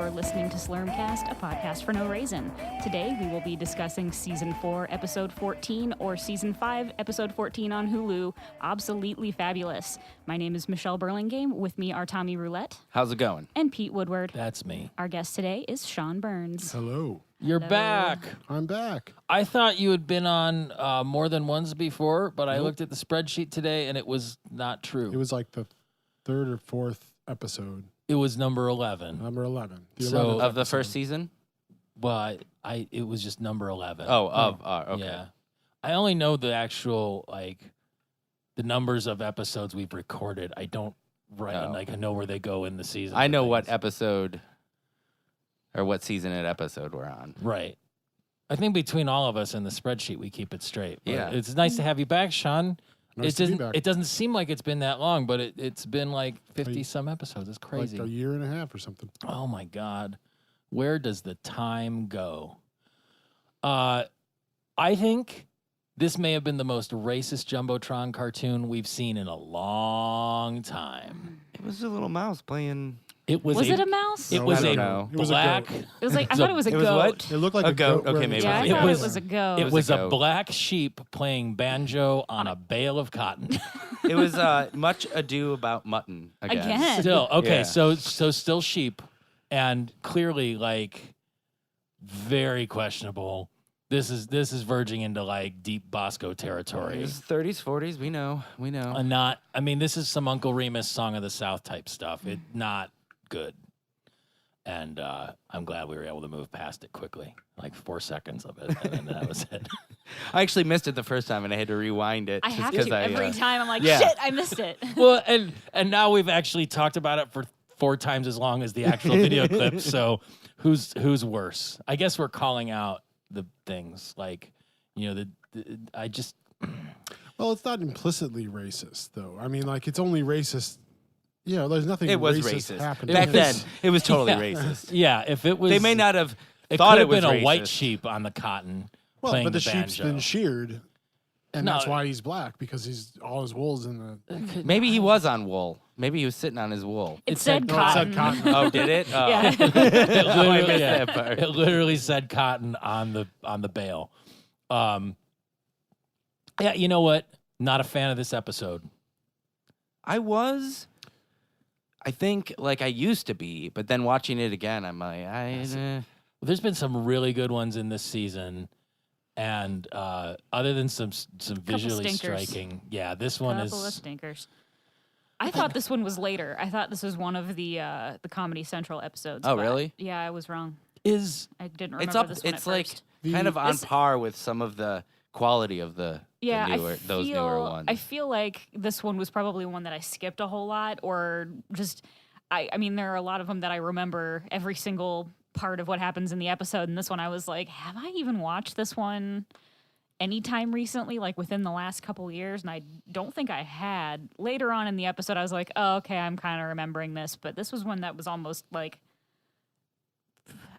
You're listening to Slurmcast, a podcast for no reason. Today, we will be discussing Season 4, Episode 14, or Season 5, Episode 14 on Hulu, Obsoletely Fabulous. My name is Michelle Burlingame. With me are Tommy Roulette. How's it going? And Pete Woodward. That's me. Our guest today is Sean Burns. Hello. You're Hello. back. I'm back. I thought you had been on more than once before, but I looked at the spreadsheet today and it was not true. It was like the third or fourth episode. It was number 11. Number 11. The So- 11th Of the episode. first season? Well, it was just number 11. Okay. Yeah. I only know the actual, the numbers of episodes we've recorded. I don't I know where they go in the season. I for know what things. episode or what season and episode we're on. Right. I think between all of us and the spreadsheet, we keep it straight. But Yeah. It's nice to have you back, Sean. Nice to be back. It doesn't seem like it's been that long, but it's been like 50-some episodes. It's crazy. Like a year and a half or something. Oh, my God. Where does the time go? I think this may have been the most racist Jumbotron cartoon we've seen in a long time. It was a little mouse playing. Was it a mouse? It No, was I don't a know. It was a black. goat. It was like, I thought it was a It was goat. what? It looked like A a goat? Okay, wearing maybe. Yeah, I It thought was- it was a goat. It was a a goat. black sheep playing banjo on a bale of cotton. It was Much Ado About Mutton Again. Still, okay, Yeah. so still sheep, and clearly very questionable. This is verging into deep Bosco It territory. was 30s, 40s. We know. This is some Uncle Remus Song of the South type stuff. It's not good. And I'm glad we were able to move past it quickly, 4 seconds of it, and then that was it. I actually missed it the first time, and I had to rewind it. I just have 'cause to. Every time I'm like, yeah. shit, I missed it. Well, and now we've actually talked about it for 4 times as long as the actual video clip. So who's worse? I guess we're calling out the things I just. Well, it's not implicitly racist, though. I mean, it's only racist. There's nothing It was racist racist. happening. Back then, it was totally Yeah. racist. Yeah, if it was, They may not have It thought could it have was been a white racist. sheep on the cotton Well, playing but the the sheep's banjo. been sheared, and No. that's why he's black, because all his wool's in the... Maybe he was on wool. Maybe he was sitting on his wool. It It said said- No, it cotton. said cotton. Oh, did it? Oh. Yeah. It I literally, missed yeah, that part. it literally said cotton on the bale. Yeah, you know what? Not a fan of this episode. I think I used to be, but then watching it again, I'm like, There's been some really good ones in this season, and other than some visually stinkers. striking, yeah, this one Couple of is. stinkers. I thought this one was later. I thought this was one of the Comedy Central episodes. Oh, but really? Yeah, I was wrong. Is I didn't remember it's up. this one It's at like first. kind of on This- par with some of the quality of the those newer ones. I feel like this one was probably one that I skipped a whole lot, or just I mean, there are a lot of them that I remember every single part of what happens in the episode, and this one I was like, have I even watched this one anytime recently, within the last couple years? And I don't think I had. Later on in the episode, I was like, oh, okay, I'm kind of remembering this, but this was one that was almost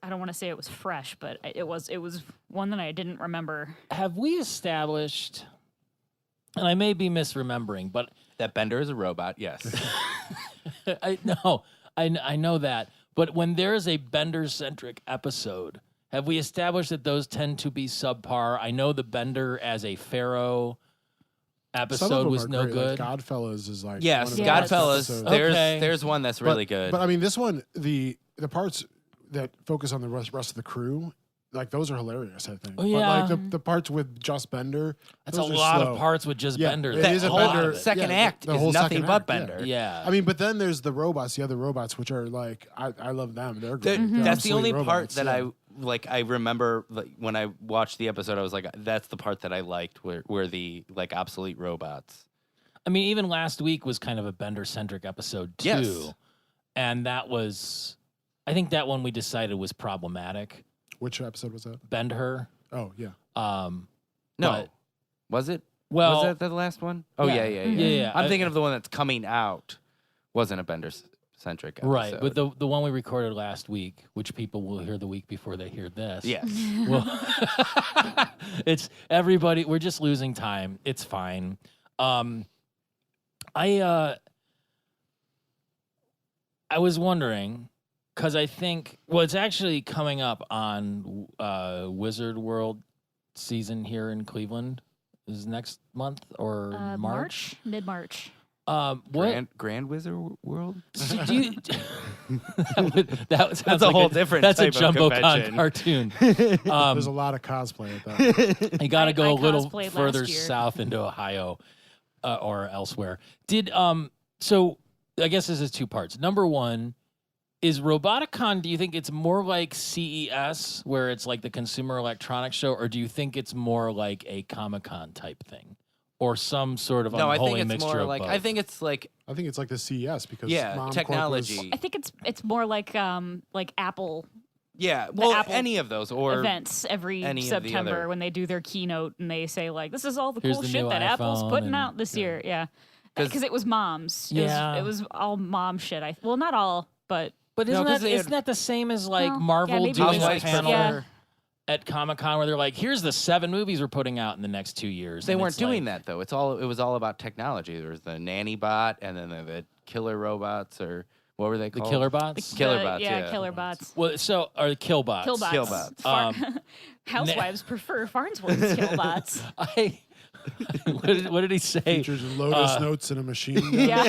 I don't want to say it was fresh, but it was one that I didn't remember. have we established? And I may be misremembering, but that Bender is a robot. Yes. I know that. But when there is a Bender-centric episode, have we established that those tend to be subpar? I know the Bender as a pharaoh Some of episode them was are no great. good. Godfellas is Yes, one of the Yes. best Godfellas. episodes. Okay. There's one that's really good. But I mean, this one, the parts that focus on the rest of the crew, those are hilarious, I think. Oh, yeah. But the parts with just Bender, That's a those are lot slow. of parts with just Yeah, Bender. it That's is a a lot Bender- of it. second yeah, act the is whole nothing second but act, yeah. Bender. Yeah. I mean, but then there's the robots, the other robots, which are I love them. They're great. They're That's the Obsolete only part Robots, that yeah. I remember when I watched the episode. I was like, that's the part that I liked, where the obsolete robots. I mean, even last week was kind of a Bender-centric episode, too. Yes. And that was, I think that one we decided was problematic. Which episode was that? Bend-Her. Oh, yeah. No, But- was it? Well, was that the last one? Oh yeah. yeah. Yeah. I'm thinking of the one that's coming out. Wasn't a Bender-centric episode. right. But the one we recorded last week, which people will hear the week before they hear this. Yes. Well, it's everybody. We're just losing time. It's fine. I was wondering Because I think, well, it's actually coming up on Wizard World season here in Cleveland. Is next month or March? Mid-March. What? Grand Wizard World? So do you, that's a whole different That's a type of JumboCon convention. cartoon. There's a lot of cosplay at that. You got to go I a little cosplayed further last year. south into Ohio or elsewhere. So I guess this is two parts. Number one, is Roboticon, do you think it's more like CES, where it's like the Consumer Electronics Show, or do you think it's more like a Comic-Con type thing? Or some sort of No, I unholy think it's mixture more of like both? I think it's like I think it's like the CES because Yeah, Mom technology. Corp was, I think it's more like Apple yeah, well Apple any of those or events every any of the September other- when they do their keynote and they say like, this is all the Here's cool the shit new that Apple's iPhone putting and- out this year. Yeah. 'Cause- Because it was moms. Yeah. It was all mom shit. Well, not all, but But No, 'cause isn't that the same as like Well, yeah, Marvel maybe doing a Housewives panel Yeah. at Comic-Con where they're like, here's the 7 movies we're putting out in the next 2 years. they and weren't it's doing like, that though. It was all about technology. There was the nanny bot and then the killer robots or what were they The called? killer bots? Killer bots, yeah. Killer bots. Well, so, or the kill bots. Kill bots. Kill bots. Housewives prefer Farnsworth's kill bots. What did he say? features Lotus Notes in a machine gun. Yeah.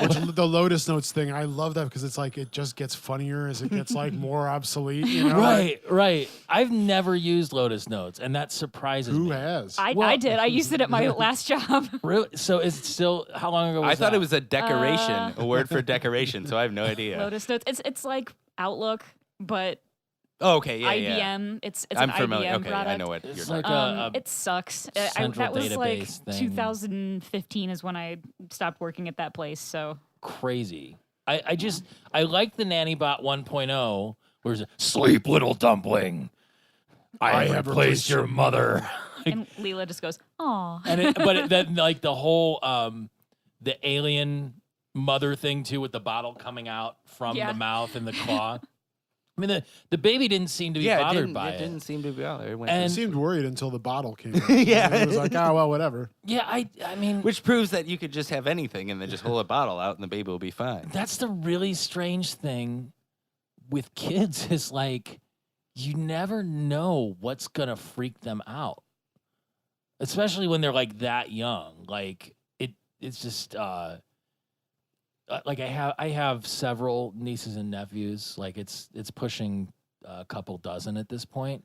Which, the Lotus Notes thing, I love that because it's like it just gets funnier as it gets like more obsolete. You know? Right. I've never used Lotus Notes, and that surprises Who me. has? I did. I used it at my last job. Really? So is it still, how long ago was I thought that? it was a decoration, a word for decoration, so I have no idea. Lotus Notes. It's like Outlook, but Oh, okay, yeah. IBM. It's I'm an familiar. IBM Okay, product. I know what It's you're like talking It sucks. central That was like database thing. 2015 is when I stopped working at that place. So crazy. I like the Nannybot 1.0, where it's sleep, little dumpling. I have replaced your mother. and Leela just goes, "Oh." Then like the whole the alien mother thing too, with the bottle coming out from Yeah. the mouth and the claw. I mean, the baby didn't seem to be bothered by it it. didn't seem to be bothered. It went And- It seemed worried until the bottle came. out. Yeah. It was like, oh well, whatever. Yeah, I mean, which proves that you could just have anything and then just hold a bottle out and the baby will be fine. that's the really strange thing with kids is like you never know what's gonna freak them out, especially when they're like that young. Like it's just like I have several nieces and nephews. Like it's pushing a couple dozen at this point,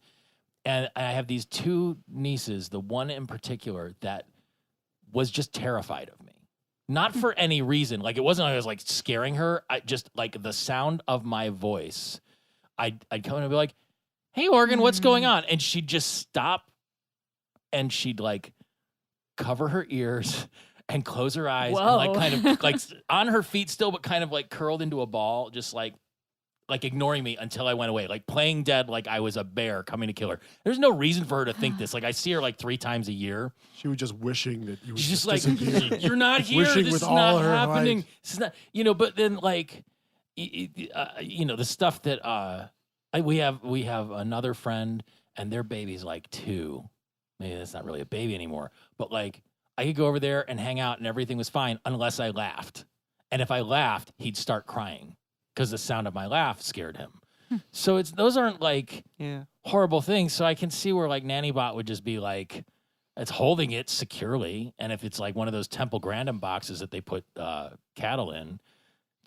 and I have these 2 nieces. The one in particular that was just terrified of me. Not for any reason. Like, it wasn't like I was, like, scaring her. I just, like, the sound of my voice, I'd come in and be like, hey, Morgan, what's going on? And she'd just stop, and she'd, like, cover her ears and close her eyes. Whoa. And, like, kind of, like, on her feet still, but kind of, like, curled into a ball, just, like ignoring me until I went away, like playing dead like I was a bear coming to kill her. There's no reason for her to think this. Like, I see her like 3 times a year. She was just wishing that you would She's just just like, disappear. you're not here. Wishing This with is all not her happening. might. This is not, but then like, the stuff that we have another friend and their baby's like 2. Maybe that's not really a baby anymore, but like I could go over there and hang out and everything was fine unless I laughed. And if I laughed, he'd start crying because the sound of my laugh scared him. So those aren't like horrible things. So I can see where like Nannybot would just be like, it's holding it securely. And if it's like one of those Temple Grandin boxes that they put cattle in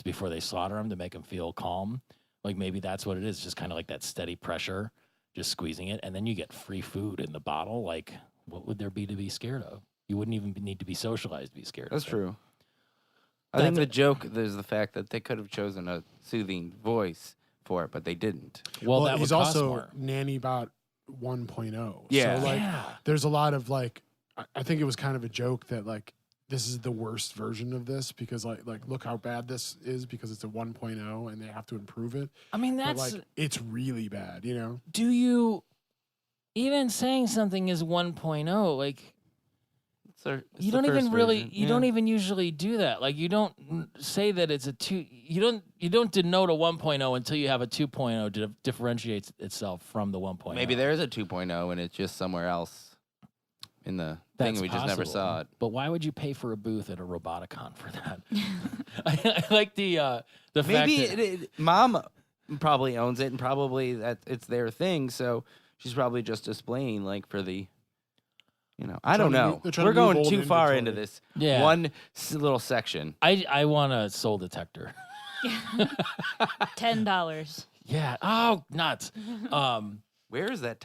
before they slaughter them to make them feel calm, like maybe that's what it is. Just kind of like that steady pressure, just squeezing it. And then you get free food in the bottle. Like, what would there be to be scared of? You wouldn't even need to be socialized to be scared That's of. true. I think the joke is the fact that they could have chosen a soothing voice for it, but they didn't. Well, that he's would cost also more. Nannybot 1.0. Yeah. So like, Yeah. there's a lot of like, I think it was kind of a joke that like this is the worst version of this because like look how bad this is because it's a 1.0 and they have to improve it. I mean, But that's... like it's really bad, you know. do you... Even saying something is 1.0, like... You don't even really, you don't even usually do that. Like, you don't say that it's a 2, you don't denote a 1.0 until you have a 2.0 to differentiate itself from the 1.0. Maybe there is a 2.0 and it's just somewhere else in the thing. We just never saw it. But why would you pay for a booth at a Roboticon for that? I like the fact Maybe that... Mom probably owns it, and probably that it's their thing. So she's probably just displaying like for the, I don't know. They're We're trying to move going old too far inventory. into this Yeah. little section. I want a soul detector. $10. Yeah. Oh, nuts. Where is that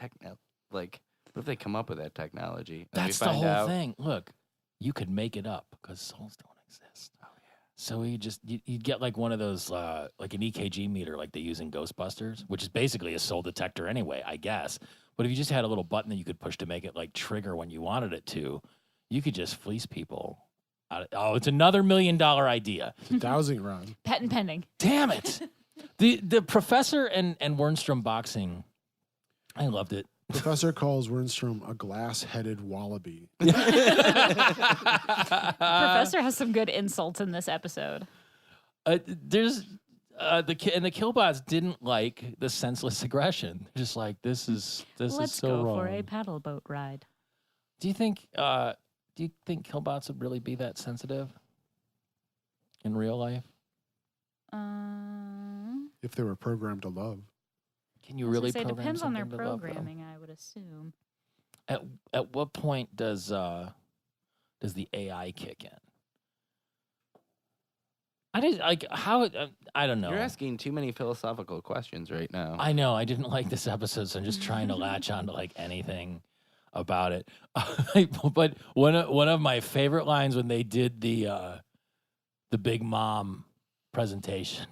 like? What if they come up with that technology? and we That's the find whole out- thing. Look, you could make it up because souls don't exist. Oh yeah. So you'd get like one of those like an EKG meter like they use in Ghostbusters, which is basically a soul detector anyway, I guess. But if you just had a little button that you could push to make it like trigger when you wanted it to, you could just fleece people. It's another $1 million idea. It's a dowsing rod. Patent pending. Damn it. The professor and Wernstrom boxing, I loved it. Professor calls Wernstrom a glass-headed wallaby. Professor has some good insults in this episode. There's the Killbots didn't like the senseless aggression. Just like this is Let's so go wrong. for a paddle boat ride. Do you think Killbots would really be that sensitive in real life? If they were programmed to love. Can you really It program depends on their something to love, though? programming, I would assume. At what point does the AI kick in? I did like how I don't know. You're asking too many philosophical questions right now. I know I didn't like this episode, so I'm just trying to latch on to like anything about it. But one of my favorite lines when they did the Big Mom presentation,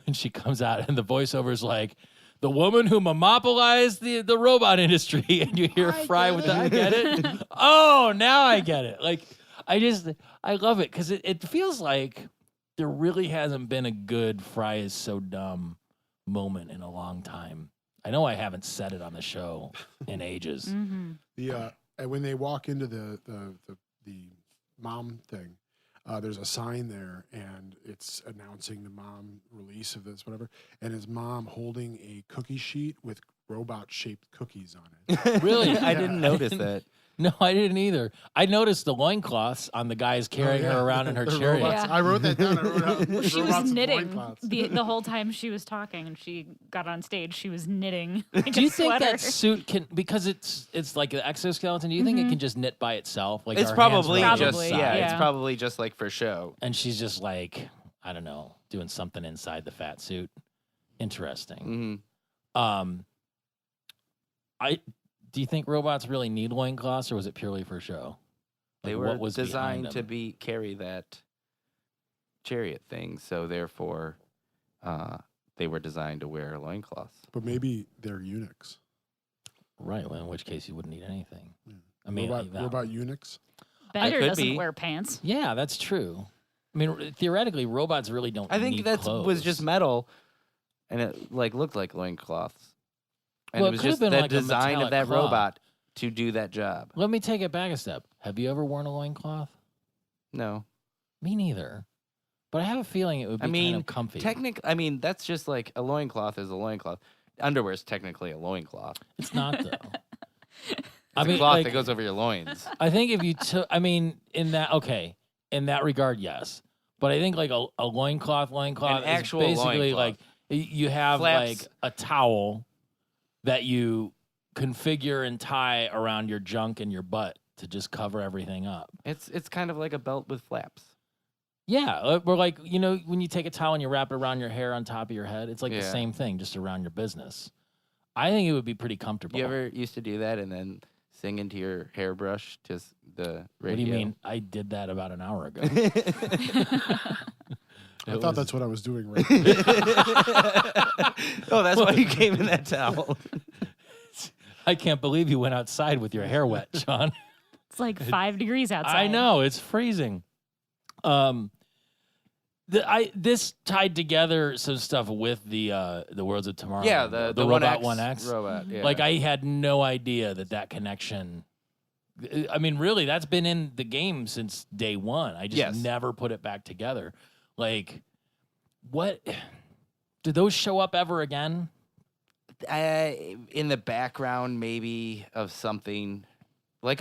when she comes out and the voiceover is like, the woman who monopolized the robot industry, and you hear Fry with the I get it. Oh, now I get it. Like I love it because it feels like there really hasn't been a good Fry is so dumb moment in a long time. I know I haven't said it on the show in ages. Mm-hmm. And when they walk into the mom thing, there's a sign there, and it's announcing the mom release of this, whatever. And his mom holding a cookie sheet with robot-shaped cookies on it. Really? I didn't notice that. No, I didn't either. I noticed the loincloths on the guys carrying her around in her The chariot. robots. Yeah. I wrote that down. I wrote out She robots was with knitting loincloths. the whole time she was talking, and she got on stage. She was knitting. Like Do a you think sweater. that suit can, because it's like an exoskeleton, do you think it can just knit by itself? Like It's our hands probably are on just the Probably, side? it's yeah. probably just like for show. And she's just like, I don't know, doing something inside the fat suit. Interesting. Mm-hmm. Do you think robots really need loincloths, or was it purely for show? They Like, were what was behind designed to them? carry that chariot thing, so therefore they were designed to wear loincloths. But maybe they're eunuchs. Right, well, in which case you wouldn't need anything. Yeah. I mean, Robot eunuchs. Bender could doesn't be. wear pants. yeah, that's true. I mean, theoretically, robots really don't I think need that clothes. was just metal, and it like looked like loincloths. And Well, it it was could've just been the like a design metallic of that cloth. robot to do that job. Let me take it back a step. Have you ever worn a loincloth? No. Me neither. But I have a feeling it would be I mean, kind of comfy. that's just like a loincloth is a loincloth. Underwear is technically a loincloth. It's not, though. It's I a mean, cloth like, that goes over your loins. I think if you took, I mean, in that regard, yes. But I think like a loincloth An is actual basically loincloth. like you have Flaps. like a towel that you configure and tie around your junk and your butt to just cover everything up. It's kind of like a belt with flaps. Yeah, we're like, when you take a towel and you wrap it around your hair on top of your head, it's like the Yeah. same thing, just around your business. I think it would be pretty comfortable. You ever used to do that and then sing into your hairbrush to the radio? What do you mean? I did that about an hour ago. I thought that's what I was doing right Oh, that's why you came in that towel. I can't believe you went outside with your hair wet, Sean. It's like 5 degrees outside. I know, it's freezing. This tied together some stuff with the Worlds of Tomorrow. Yeah, the the Robot 1X robot. Yeah. Like I had no idea that connection. I mean, really, that's been in the game since day one. I just Yes. never put it back together. Like, what did those show up ever again? In the background, maybe of something. Like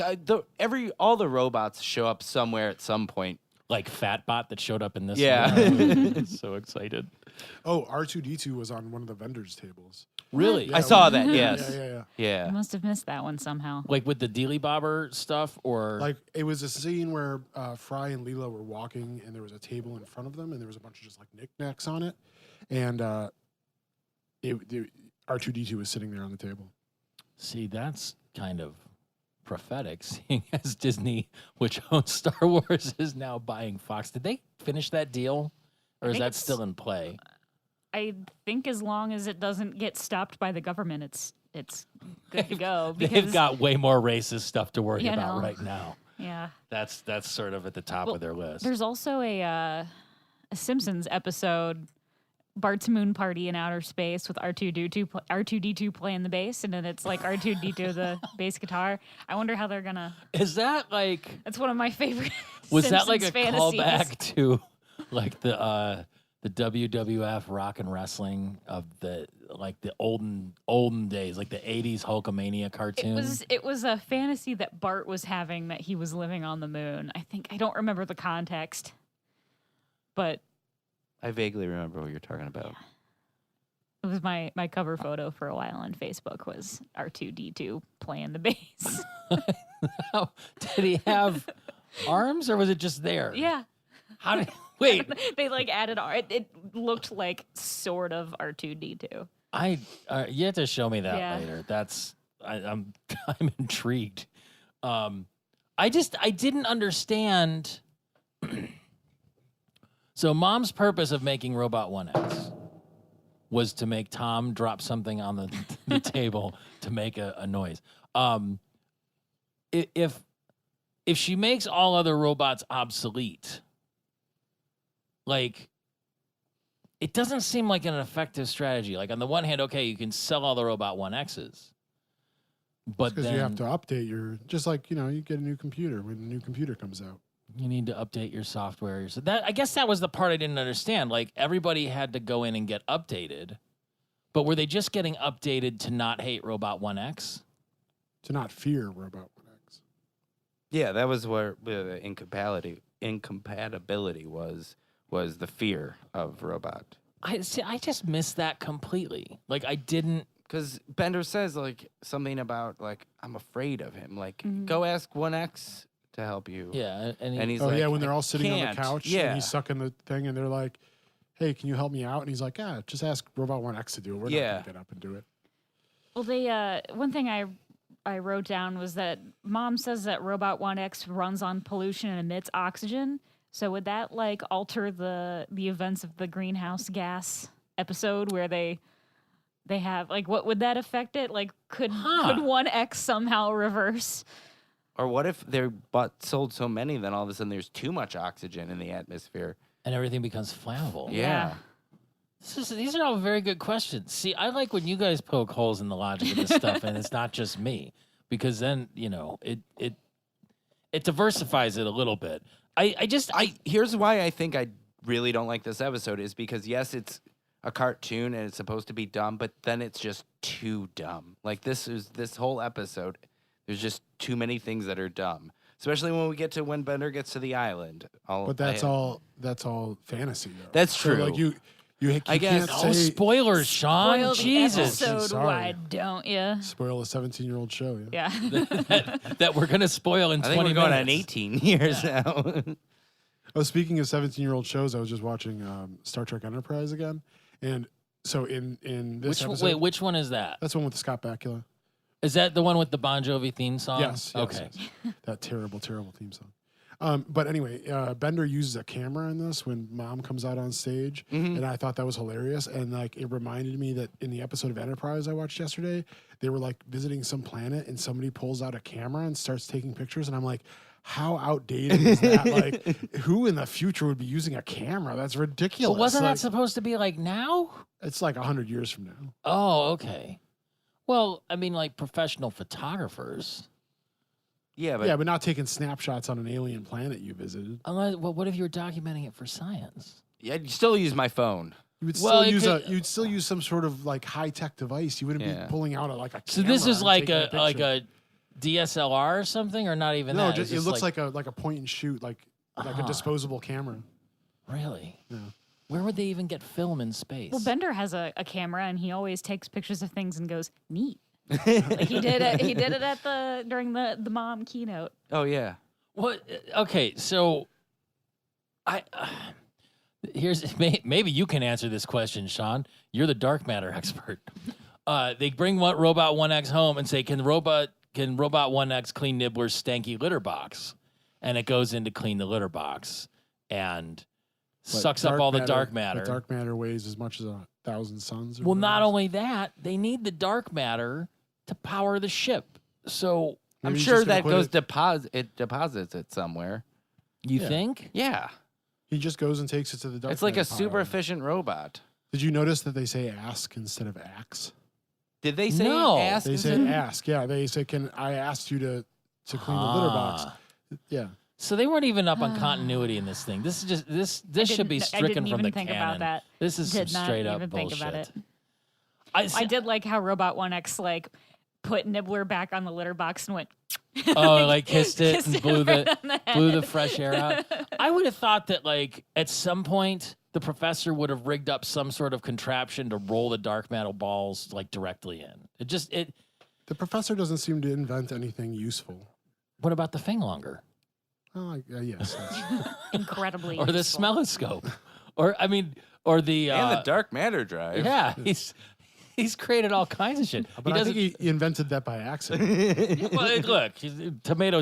all the robots show up somewhere at some point. Like Fatbot that showed up in this. Yeah. one. So excited. Oh, R2D2 was on one of the vendors' tables. Really? Yeah, I saw we- that. Yes. Yeah. I Yeah. must have missed that one somehow. Like with the Dealy Bobber stuff, or Like it was a scene where Fry and Leela were walking, and there was a table in front of them, and there was a bunch of just like knickknacks on it, and R2D2 was sitting there on the table. see, that's kind of prophetic, seeing as Disney, which owns Star Wars, is now buying Fox. Did they finish that deal, or is think that it's- still in play? I think as long as it doesn't get stopped by the government, it's good to go. They've Because got way more racist stuff to worry You about know. right now. yeah, That's sort of at the top Well, of their list. there's also a Simpsons episode, Bart's Moon Party in Outer Space with R2D2 playing the bass, and then it's like R2D2 the bass guitar. I wonder how they're gonna. Is that like? That's one of my favorite. Was that like a Simpsons fantasies. callback to like the WWF rock and wrestling of the olden days, like the 80s Hulkamania cartoon? It was a fantasy that Bart was having that he was living on the moon. I don't remember the context, but I vaguely remember what you're talking about. it was my cover photo for a while on Facebook was R2D2 playing the bass. How, did he have arms, or was it just there? Yeah. How did wait? They like added it looked like sort of R2D2. You have to show me that Yeah. later. I'm I'm intrigued. I didn't understand. So Mom's purpose of making Robot 1X was to make Tom drop something on the table to make a noise. If she makes all other robots obsolete, like, it doesn't seem like an effective strategy. Like, on the one hand, okay, you can sell all the Robot 1Xs, but Because then you have to update just like, you get a new computer when a new computer comes out. you need to update your software. So I guess that was the part I didn't understand. Like, everybody had to go in and get updated, but were they just getting updated to not hate Robot 1X? To not fear Robot 1X. Yeah, that was where the incompatibility was the fear of robot. I just missed that completely. Like, I didn't. Because Bender says like something about like I'm afraid of him. Like go ask 1X to help you. Yeah, And he's Oh, like, yeah, when they're "I all sitting on the can't." couch Yeah. and he's sucking the thing and they're like, hey, can you help me out? And he's like, yeah, just ask Robot 1X to do it. We're not Yeah. going to get up and do it. Well, they one thing I wrote down was that Mom says that Robot 1X runs on pollution and emits oxygen. So would that like alter the events of the greenhouse gas episode where they have like what would that affect it? Like could 1X somehow reverse? Or what if they're sold so many, then all of a sudden there's too much oxygen in the atmosphere? And everything becomes flammable. Yeah. These are all very good questions. See, I like when you guys poke holes in the logic of this stuff, and it's not just me, because then it diversifies it a little bit. Here's why I think I really don't like this episode is because yes, it's a cartoon and it's supposed to be dumb, but then it's just too dumb. Like this whole episode, there's just too many things that are dumb. Especially when we get to when Bender gets to the island. But that's all fantasy, though. That's So, true. like you I guess- can't say spoilers, Sean. Spoil the Jesus. episode, Sorry. why don't you? spoil a 17-year-old show. Yeah. Yeah. that we're going to spoil in I think 20 we're going on minutes. 18 years now. Oh, speaking of 17-year-old shows, I was just watching Star Trek Enterprise again, and so in this episode, Which one is that? that's the one with Scott Bakula. Is that the one with the Bon Jovi theme song? Yes. Okay. yes. That terrible theme song. But anyway, Bender uses a camera in this when Mom comes out on stage, and I thought that was hilarious. And like it reminded me that in the episode of Enterprise I watched yesterday, they were like visiting some planet, and somebody pulls out a camera and starts taking pictures, and I'm like, how outdated is that? Like, who in the future would be using a camera? That's ridiculous. But wasn't like, that supposed to be like now? It's like 100 years from now. Oh, okay. Well, I mean, like professional photographers. Yeah, but Yeah, but not taking snapshots on an alien planet you visited. Unless, well, what if you were documenting it for science? yeah, you still use my phone. You would Well, still it use could- you'd still use some sort of like high tech device. You wouldn't Yeah. be pulling out a So this is camera like and taking a DSLR or something, or not even no, that? just, It's it looks like a point and shoot, like a disposable camera. really. Yeah. Where would they even get film in space? Well, Bender has a camera, and he always takes pictures of things and goes, neat. Like he did it at during the mom keynote. Oh yeah. What? Okay, so maybe you can answer this question, Sean. You're the dark matter expert. They bring Robot 1X home and say, can Robot 1X clean Nibbler's stanky litter box? And it goes in to clean the litter box and sucks up all the dark matter. The dark matter weighs as much as 1,000 suns. Well, not only that, they need the dark matter to power the ship. So I'm Maybe he's sure just gonna that put goes deposits it somewhere. you Yeah. think? Yeah. He just goes and takes it to the dark. It's like a matter super pile. efficient robot. Did you notice that they say ask instead of axe? Did they say No. ask? They say ask. Yeah, they say, "Can I ask you to clean the litter box?" Yeah. So they weren't even up on continuity in this thing. This is just this should be I stricken didn't from even the think canon. about that. This is some Did not straight up even bullshit. think about it. I I did like how Robot 1X like put Nibbler back on the litter box and went. like kissed it and it blew right on the blew the head. fresh air out. I would have thought that like at some point the professor would have rigged up some sort of contraption to roll the dark metal balls like directly in. The professor doesn't seem to invent anything useful. What about the Finglonger? Oh, yes. that's- Incredibly. Or the useful. smelloscope? Or the And the dark matter drive. yeah, he's created all kinds of shit. but I think he invented that by accident. Well, look, tomato.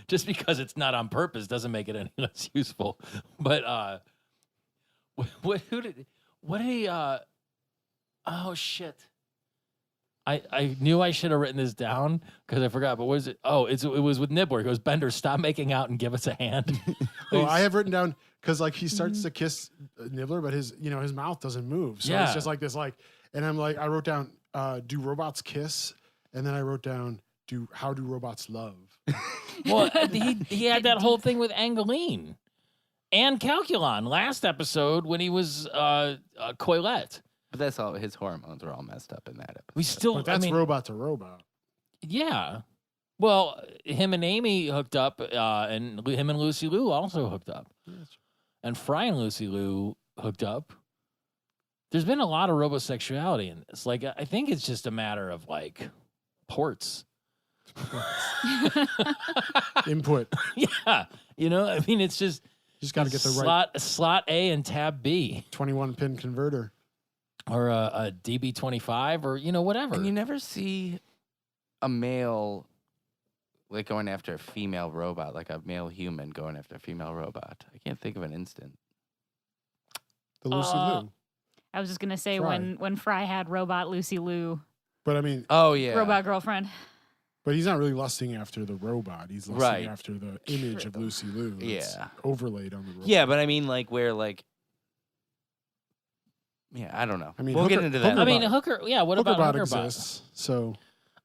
Just because it's not on purpose doesn't make it any less useful. But what did he? Oh shit! I knew I should have written this down because I forgot. But what is it? Oh, it was with Nibbler. He goes, Bender, stop making out and give us a hand. Well, I have written down because like he starts to kiss Nibbler, but his mouth doesn't move. So Yeah. it's just like this and I'm like I wrote down do robots kiss, and then I wrote down how do robots love? Well, he had that whole thing with Angeline and Calculon last episode when he was Coilette. But that's all. His hormones are all messed up in that episode. We still, But that's I mean, robot to robot. yeah. Well, him and Amy hooked up, and him and Lucy Liu also hooked up, and Fry and Lucy Liu hooked up. There's been a lot of robosexuality in this. Like, I think it's just a matter of like ports. Input. Yeah, I mean, it's just You just got to get the right slot A and tab B, 21 pin converter. or a DB25, or whatever. And you never see a male like going after a female robot, like a male human going after a female robot. I can't think of an instant. The Lucy Liu. I was just gonna say Fry. when Fry had robot Lucy Liu, But I mean, Oh yeah. robot girlfriend. but he's not really lusting after the robot. He's lusting Right. after the image of Lucy Liu. That's Yeah. overlaid on the robot. Yeah, but I mean like where like yeah, I don't know. I mean, we'll get Hooker- into that. I mean, Hookerbot. Hooker. Yeah, what about Hookerbot Hookerbot? exists. So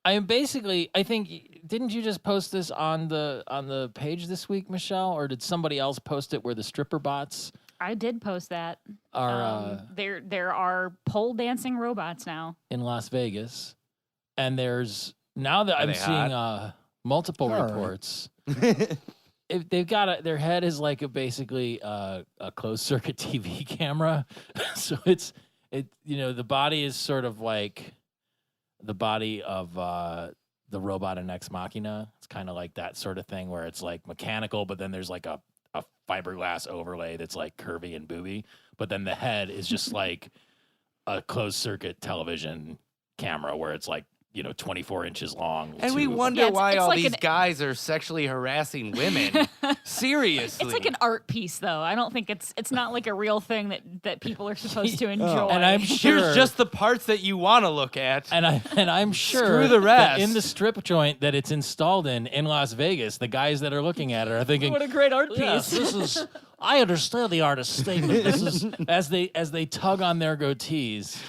I mean, basically, I think didn't you just post this on the page this week, Michelle, or did somebody else post it where the stripper bots I did post that. are There are pole dancing robots now. in Las Vegas, and there's now that Are I'm they seeing multiple All right. reports. They've got their head is like basically a closed circuit TV camera, so the body is sort of like the body of the robot in Ex Machina. It's kind of like that sort of thing where it's like mechanical, but then there's like a fiberglass overlay that's like curvy and booby, but then the head is just like a closed circuit television camera where it's like 24 inches long. And we to- wonder Yeah, why it's all like these an- guys are sexually harassing women. Seriously. It's like an art piece, though. I don't think it's not like a real thing that people are supposed to enjoy. And I'm sure Here's just the parts that you want to look at. And I'm sure Screw the that rest. in the strip joint that it's installed in Las Vegas, the guys that are looking at it are thinking, what a great art piece. yes, this is. I understand the artist's statement. This is as they tug on their goatees,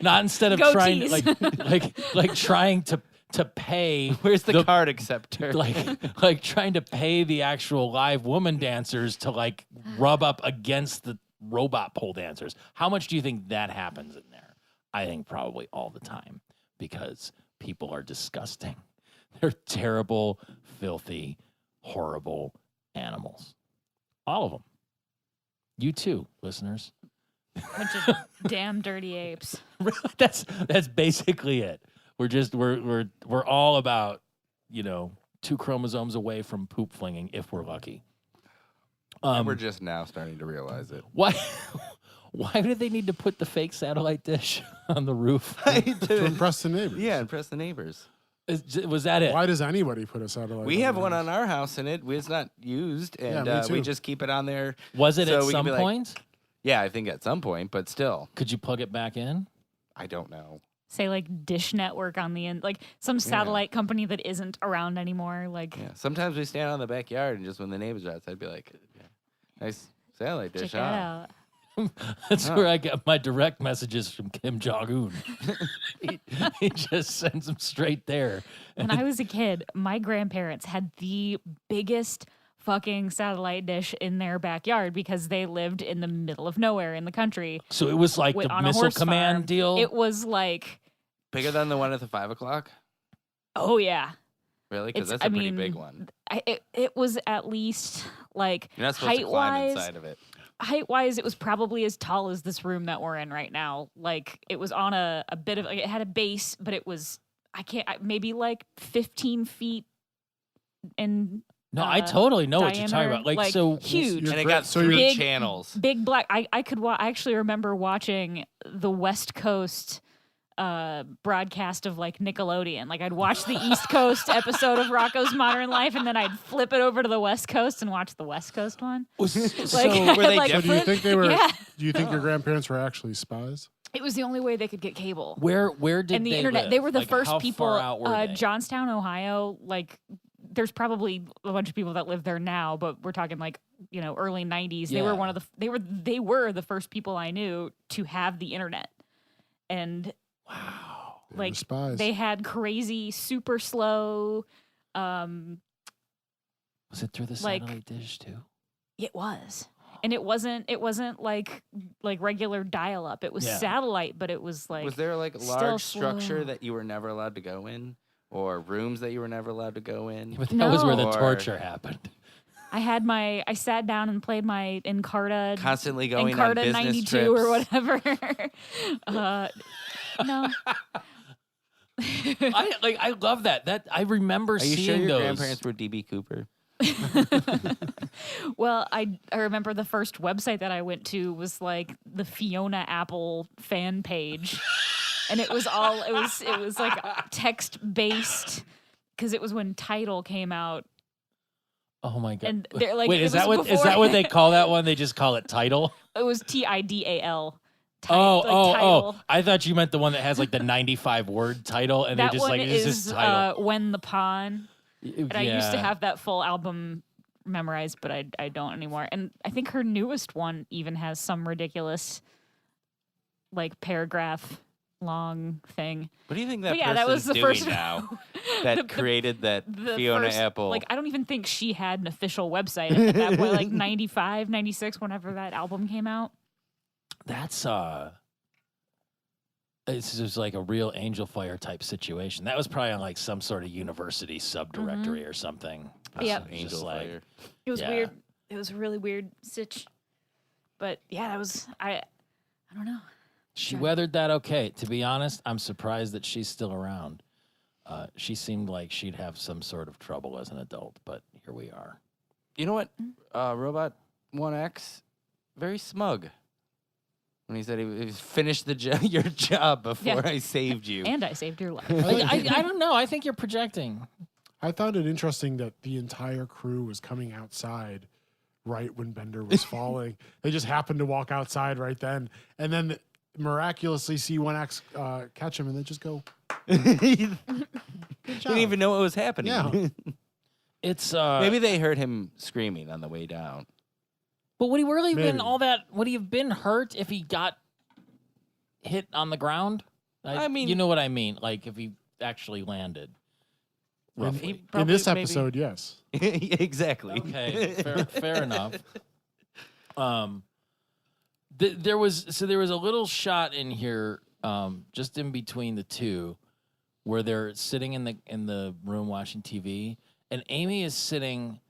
not instead of trying Goatees. like trying to pay. Where's the card acceptor? like trying to pay the actual live woman dancers to like rub up against the robot pole dancers. How much do you think that happens in there? I think probably all the time because people are disgusting. They're terrible, filthy, horrible animals. All of them. You too, listeners. Bunch of damn dirty apes. That's basically it. We're all about, 2 chromosomes away from poop flinging if we're lucky. We're just now starting to realize it. Why did they need to put the fake satellite dish on the roof? To impress the neighbors. Yeah, impress the neighbors. Was that it? Why does anybody put a satellite? We on have their one house? on our house, and it's not used, and Yeah, me we too. just keep it on there. Was it so at we can some be like- point? Yeah, I think at some point, but still, Could you plug it back in? I don't know. Say like Dish Network on the end, like some satellite company that isn't around anymore. Like, Yeah, sometimes we stand on the backyard, and just when the neighbors are outside, I'd be like, nice satellite dish, check that huh? out. That's where I get my direct messages from Kim Jong-un. he just sends them straight there. When I was a kid, my grandparents had the biggest fucking satellite dish in their backyard because they lived in the middle of nowhere in the country. So it was like the on a missile horse command farm. deal? It was like, Bigger than the one at the 5 o'clock? oh yeah, Really? Because It's- that's a I pretty big mean, one. it was at least like You're not supposed to climb height-wise. inside of it. Height-wise, it was probably as tall as this room that we're in right now. Like it was on a bit of like, it had a base, but it was maybe like 15 feet in No, I totally know what you're talking diameter, about. Like, like, so huge. Your And it gra- got so 3 Big- channels. big black. I actually remember watching the West Coast broadcast of like Nickelodeon. Like I'd watch the East Coast episode of Rocko's Modern Life, and then I'd flip it over to the West Coast and watch the West Coast one. so were they like, So do you think they were? Yeah. Do you think your grandparents were actually spies? It was the only way they could get cable. where did And the they internet. live? They were the Like, first how people. Far out were they? Johnstown, Ohio. Like, there's probably a bunch of people that live there now, but we're talking like early '90s. They Yeah. were one of the. They were the first people I knew to have the internet, and Wow. They were like spies. they had crazy, super slow. Was it through the like- satellite dish too? It was. And it wasn't like regular dial up. It was Yeah. satellite, but it was like Was there like a still large structure slow. that you were never allowed to go in? Or rooms that you were never allowed to go in? But that was where the No. torture happened. I sat down and played my Encarta Constantly going on Encarta business 92 trips. or whatever. No. I love that. That I remember Are you seeing sure your those. grandparents were DB Cooper? Well, I remember the first website that I went to was like the Fiona Apple fan page. And it was like text based because it was when Tidal came out. Oh my god! And they're like, wait, it is that was what before- they call that one? They just call it title. It was TIDAL. Oh! I thought you meant the one that has like the 95 word title, and That they're just one like, "This is is title." When the Pawn. And I used to Yeah. have that full album memorized, but I don't anymore. And I think her newest one even has some ridiculous, like paragraph long thing. What do you think that But yeah, that was person's the doing first now that created that The Fiona first- Apple? Like I don't even think she had an official website at that point, like 95, 96, whenever that album came out. That's it's just like a real Angel Fire type situation. That was probably on like some sort of university subdirectory or something. Yep. It's just Angel like, Fire. It was Yeah. weird. It was a really weird sitch. But yeah, that was I don't know. she Yeah. weathered that okay. To be honest, I'm surprised that she's still around. She seemed like she'd have some sort of trouble as an adult, but here we are. You know what? Robot 1X, very smug. When he said he finished your job before Yeah. I saved you. And I saved your life. I don't know. I think you're projecting. I found it interesting that the entire crew was coming outside right when Bender was falling. They just happened to walk outside right then, and then miraculously see 1X catch him, and they just go. Didn't Good job. even know what was happening. Yeah. It's Maybe they heard him screaming on the way down. But would he really been Maybe. all that? Would he have been hurt if he got hit on the ground? I mean- you know what I mean. Like if he actually landed. In, Roughly. in Probably, this maybe. episode, yes. Exactly. Okay, fair enough. There was a little shot in here, just in between the two, where they're sitting in the room watching TV, and Amy is sitting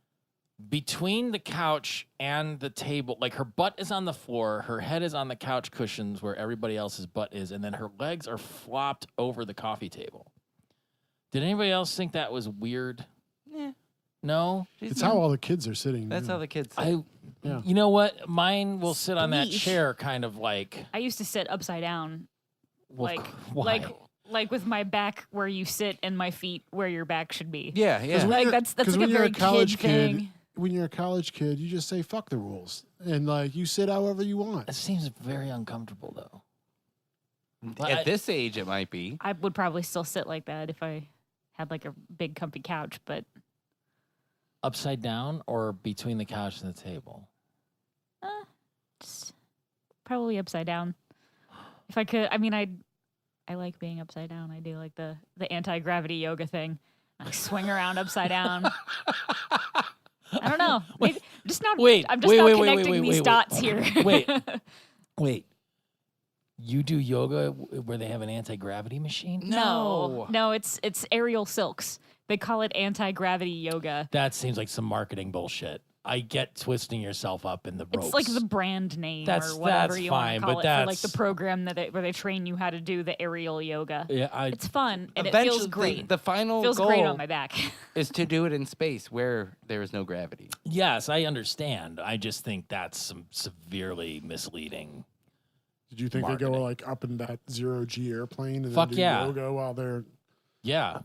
between the couch and the table, like her butt is on the floor, her head is on the couch cushions where everybody else's butt is, and then her legs are flopped over the coffee table. Did anybody else think that was weird? Yeah. No? It's how all the kids are sitting. That's too. how the kids sit. Yeah. You know what? Mine will sit on that Squeeze. chair kind of like... I used to sit upside down, well, like why? like with my back where you sit and my feet where your back should be. Yeah, yeah. When Like you're- that's 'cause like a when you're very college kid thing. when you're a college kid, you just say fuck the rules and like you sit however you want. It seems very uncomfortable, though. At this age, it might be. I would probably still sit like that if I had like a big comfy couch, but Upside down or between the couch and the table? just probably upside down. If I could, I mean, I like being upside down. I do like the anti-gravity yoga thing. I swing around upside down. I don't know. Maybe, I'm just not connecting these dots here. Wait. You do yoga where they have an anti-gravity machine? No, it's aerial silks. They call it anti-gravity yoga. That seems like some marketing bullshit. I get twisting yourself up in the ropes. It's like the brand name That's- or whatever that's you fine, want to call but it for like that's- the program where they train you how to do the aerial yoga. Yeah, It's fun and it Eventually, feels great. The final feels goal great on my back. is to do it in space where there is no gravity. yes, I understand. I just think that's some severely misleading. Did you think they Marketing. go like up in that 0G airplane and Fuck then do yeah. yoga while they're Yeah,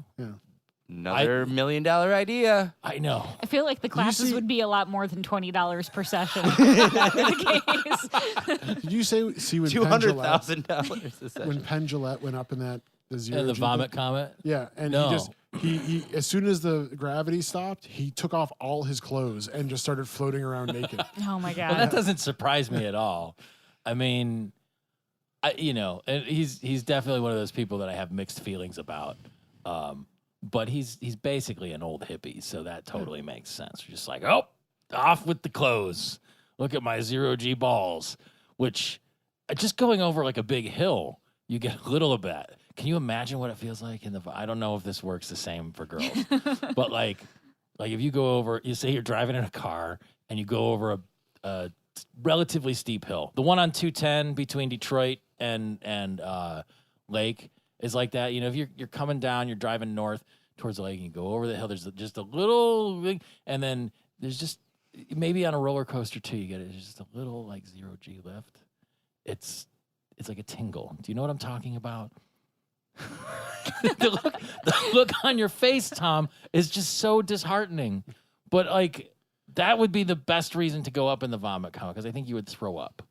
Another $1 million idea. I know. I feel like the classes see- would be a lot more than $20 per session. If that were the case. Did you see when $200,000 a session. when Penn Jillette went up in the 0G And the thing? vomit comet. Yeah, and No. he as soon as the gravity stopped, he took off all his clothes and just started floating around naked. Oh my god. Well, that doesn't surprise me at all. I mean, and he's definitely one of those people that I have mixed feelings about. But he's basically an old hippie, so that totally makes sense. You're just like, oh, off with the clothes. Look at my 0G balls, which just going over like a big hill, you get a little of that. Can you imagine what it feels like I don't know if this works the same for girls, but like if you go over, you say you're driving in a car and you go over a relatively steep hill. The one on 210 between Detroit and Lake is like that. You know, if you're coming down, you're driving north towards the lake, and you go over the hill. There's just a little, and then there's just maybe on a roller coaster too. You get it. It's just a little like 0G lift. It's like a tingle. Do you know what I'm talking about? the look on your face, Tom, is just so disheartening. But like that would be the best reason to go up in the vomit comet because I think you would throw up.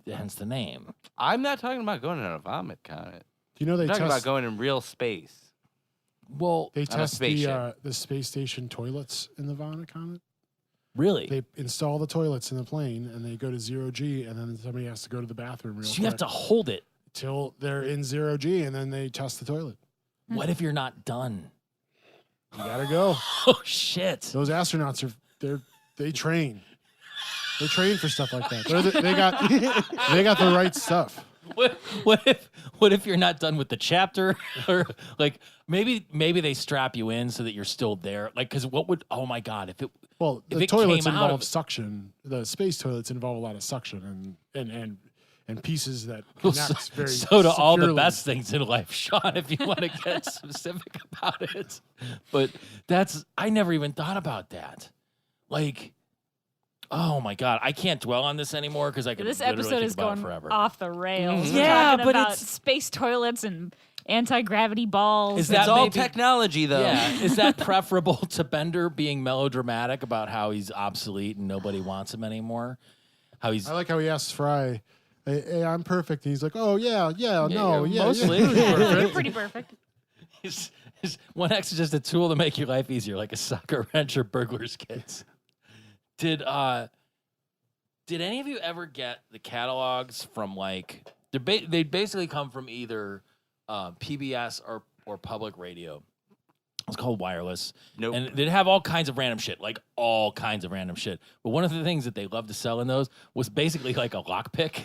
Hence the name. I'm not talking about going in a vomit comet. Do you know they I'm talking about test going in real space. Well, they on a test spaceship. the space station toilets in the vomit comet? really? They install the toilets in the plane and they go to 0G and then somebody has to go to the bathroom real So quick you have to hold it. till they're in 0G and then they test the toilet. What if you're not done? You gotta go. Oh shit! Those astronauts they train. They train for stuff like that. They got the right stuff. What if you're not done with the chapter, or like maybe they strap you in so that you're still there? Like, because oh my god, if The it toilets came out involve of- suction. The space toilets involve a lot of suction and pieces that Well, connect very so do all the securely. best things in life, Sean, if you want to get specific about it. But I never even thought about that. Like, oh my God, I can't dwell on this anymore because I could This literally episode think is about going it forever. off the rails. Mhm. We're Yeah, talking but about it's- space toilets and anti-gravity balls. Is that It's all maybe- technology, though. Yeah, is that preferable to Bender being melodramatic about how he's obsolete and nobody wants him anymore? How he's I like how he asks Fry, "Hey, I'm perfect." And he's like, "Oh yeah, no, yeah, mostly. yeah." You're pretty perfect. His 1X is just a tool to make your life easier, like a sucker wrench or burglar's kits. Did any of you ever get the catalogs from like they basically come from either PBS or public radio? It's called Wireless. Nope. And they'd have all kinds of random shit, like all kinds of random shit. But one of the things that they loved to sell in those was basically like a lockpick.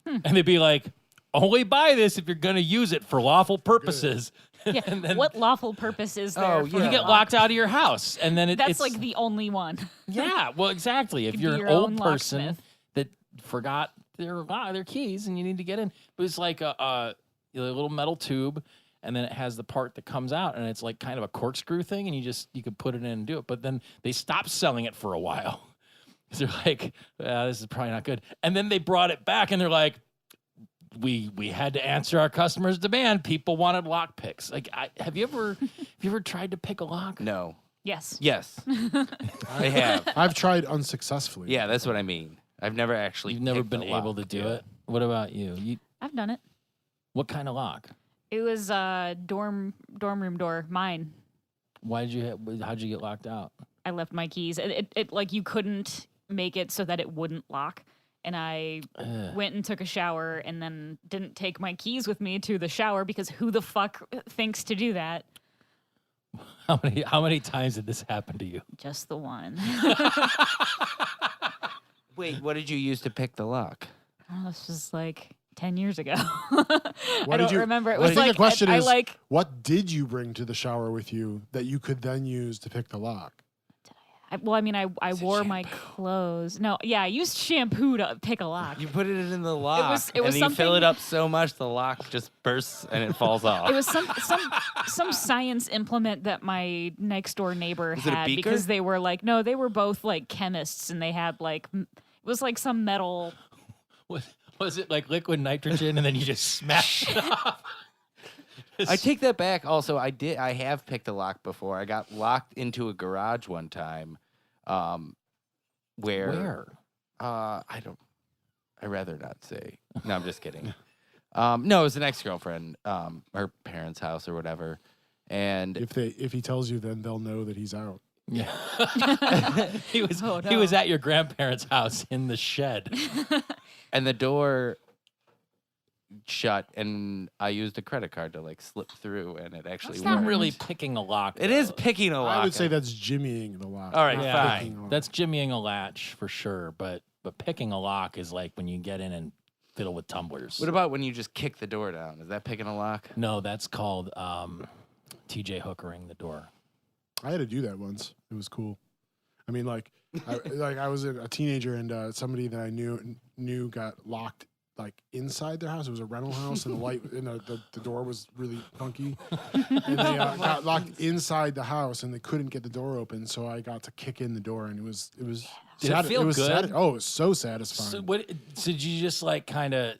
And they'd be like, only buy this if you're going to use it for lawful purposes. Yeah. And then What lawful purpose is there? Oh, for yeah. you a get lock? locked out of your house, and then That's it's like the only one. yeah. Well, exactly. If could you're be an your own old person locksmith. that forgot their keys and you need to get in, but it's like a little metal tube, and then it has the part that comes out, and it's like kind of a corkscrew thing, and you could put it in and do it. But then they stopped selling it for a while. They're like, this is probably not good. And then they brought it back, and they're like, we had to answer our customers' demand. People wanted lockpicks. Like, have you ever tried to pick a lock? No. Yes. Yes. I have. I've tried unsuccessfully. Yeah, that's what I mean. I've never actually. You've never picked been a able lock. to do Yeah. it. What about you? I've done it. What kind of lock? It was dorm room door. Mine. How'd you get locked out? I left my keys. It like you couldn't make it so that it wouldn't lock. And I went and took a shower and then didn't take my keys with me to the shower because who the fuck thinks to do that? How many times did this happen to you? Just the one. Wait, what did you use to pick the lock? Oh, this was like 10 years ago. What I did don't you- remember. It I was think like the question I is, like what did you bring to the shower with you that you could then use to pick the lock? I wore my clothes. No, yeah, I used shampoo to pick a lock. You put it in the lock, it was and you fill something- it up so much the lock just bursts and it falls off. It was some science implement that my next door neighbor Was it a had beaker? because they were like they were both like chemists and they had like it was like some metal. Was it like liquid nitrogen and then you just smash it off? I take that back. Also, I have picked a lock before. I got locked into a garage one time. Where? I'd rather not say. No, I'm just kidding. No, it was an ex-girlfriend, her parents' house or whatever. And If he tells you, then they'll know that he's out. Yeah. he was Oh, he was no. at your grandparents' house in the shed. and the door shut, and I used a credit card to like slip through, and it actually It's not worked. really picking a lock. It is though. picking a lock. I would say that's jimmying the lock. All right, not Yeah, picking a lock. that's jimmying a latch for sure. But picking a lock is like when you get in and fiddle with tumblers. What about when you just kick the door down? Is that picking a lock? No, that's called TJ hookering the door. I had to do that once. It was cool. I mean, I was a teenager, and somebody that I knew got locked like inside their house. It was a rental house, and the light and the door was really funky. And they got locked inside the house, and they couldn't get the door open. So I got to kick in the door, and it was. Did it feel good? Oh, it was so satisfying. So did you just like kind of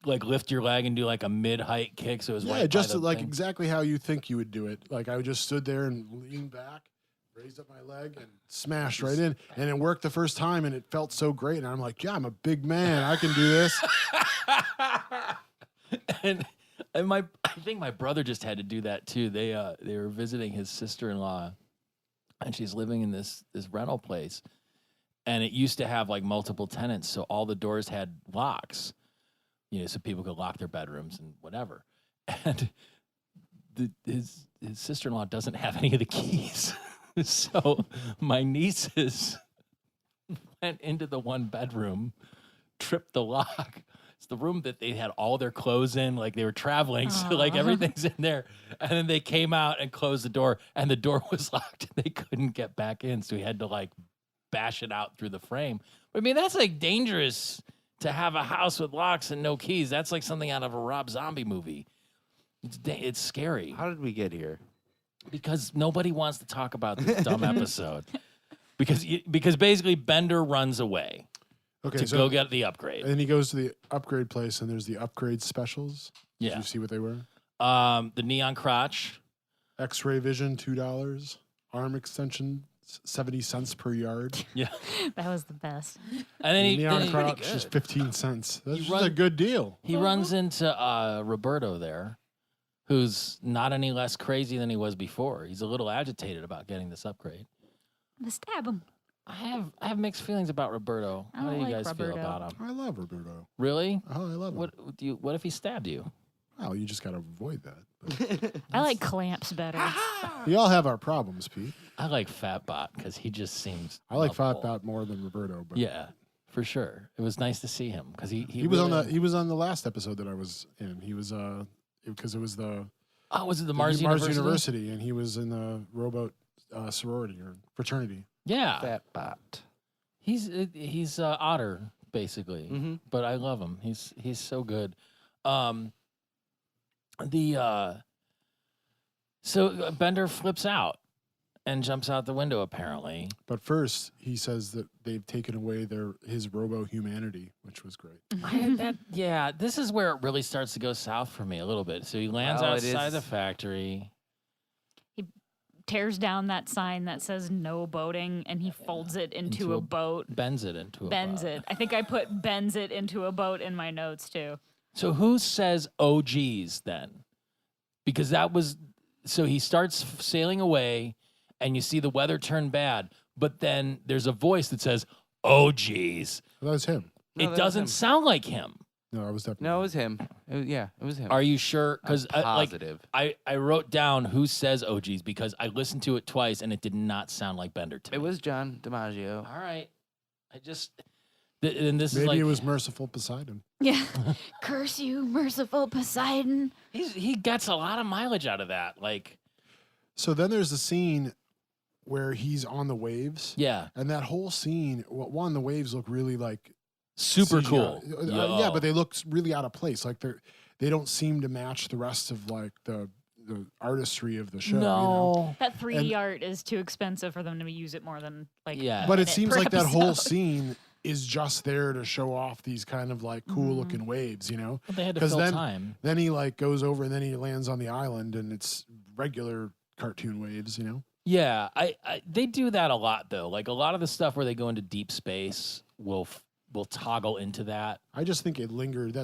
like lift your leg and do like a mid-height kick? So it was Yeah, right just by the like thing? exactly how you think you would do it. Like I just stood there and leaned back, raised up my leg, and smashed right in. And it worked the first time, and it felt so great. And I'm like, yeah, I'm a big man. I can do this. and I think my brother just had to do that too. They were visiting his sister-in-law, and she's living in this rental place, and it used to have like multiple tenants, so all the doors had locks, so people could lock their bedrooms and whatever. And his sister-in-law doesn't have any of the keys, so my nieces went into the one bedroom, tripped the lock. It's the room that they had all their clothes in, like they were traveling, so like everything's in there. And then they came out and closed the door, and the door was locked, and they couldn't get back in, so he had to like bash it out through the frame. I mean, that's like dangerous to have a house with locks and no keys. That's like something out of a Rob Zombie movie. It's scary How did we get here? because nobody wants to talk about this dumb episode. Because basically Bender runs away Okay, to so go get the upgrade. and then he goes to the upgrade place, and there's the upgrade specials. Did Yeah. you see what they were? The neon crotch. X-ray vision, $2. Arm extension, 70 cents per yard. Yeah. That was the best. And then Neon he crotch is 15 cents. That's just a run- good deal. he runs into Roberto there, who's not any less crazy than he was before. He's a little agitated about getting this upgrade. To stab him. I have mixed feelings about Roberto. I How do don't you like guys feel Roberto. about him? I love Roberto. Really? Oh, I love him. What if he stabbed you? Well, you just got to avoid that. But I like clamps better. we all have our problems, Pete. I like Fatbot because he just seems. I like lovable. Fatbot more than Roberto. But Yeah, for sure. It was nice to see him because he was really- on the last episode that I was in. He was because it was the Oh, was it the Mars University? And he was in the rowboat sorority or fraternity. Yeah. Fat bot. He's Otter, basically. Mm-hmm. But I love him. He's so good. So Bender flips out and jumps out the window, apparently. But first, he says that they've taken away his robo humanity, which was great. This is where it really starts to go south for me a little bit. So he lands outside the factory. He tears down that sign that says no boating, and he folds it into a boat. Bends it into a boat. Bends it. I think I put bends it into a boat in my notes, too. So who says, oh, geez, then? Because that was... So he starts sailing away, and you see the weather turn bad, but then there's a voice that says, oh, geez. That was him. It doesn't sound like him. No, it was definitely No, it was him. It was him. Are you sure? Because positive. I wrote down who says oh, geez, because I listened to it twice, and it did not sound like Bender to me. It was John DiMaggio. All right. And this Maybe is like... it was Merciful Poseidon. Yeah. Curse you, merciful Poseidon. He gets a lot of mileage out of that. Like... So then there's a scene where he's on the waves. Yeah. And that whole scene, one, the waves look really like super CGI. cool. Yeah, but they look really out of place. Like they don't seem to match the rest of like the artistry of the show. No. You know? That 3D art is too expensive for them to use it more than like. Yeah. But it minute seems per like that whole episode. scene is just there to show off these kind of like cool looking waves, you know? Well, they had to 'Cause fill time. Then he like goes over and then he lands on the island and it's regular cartoon waves, you know? Yeah, they do that a lot though. Like a lot of the stuff where they go into deep space will toggle into that. I just think it lingered.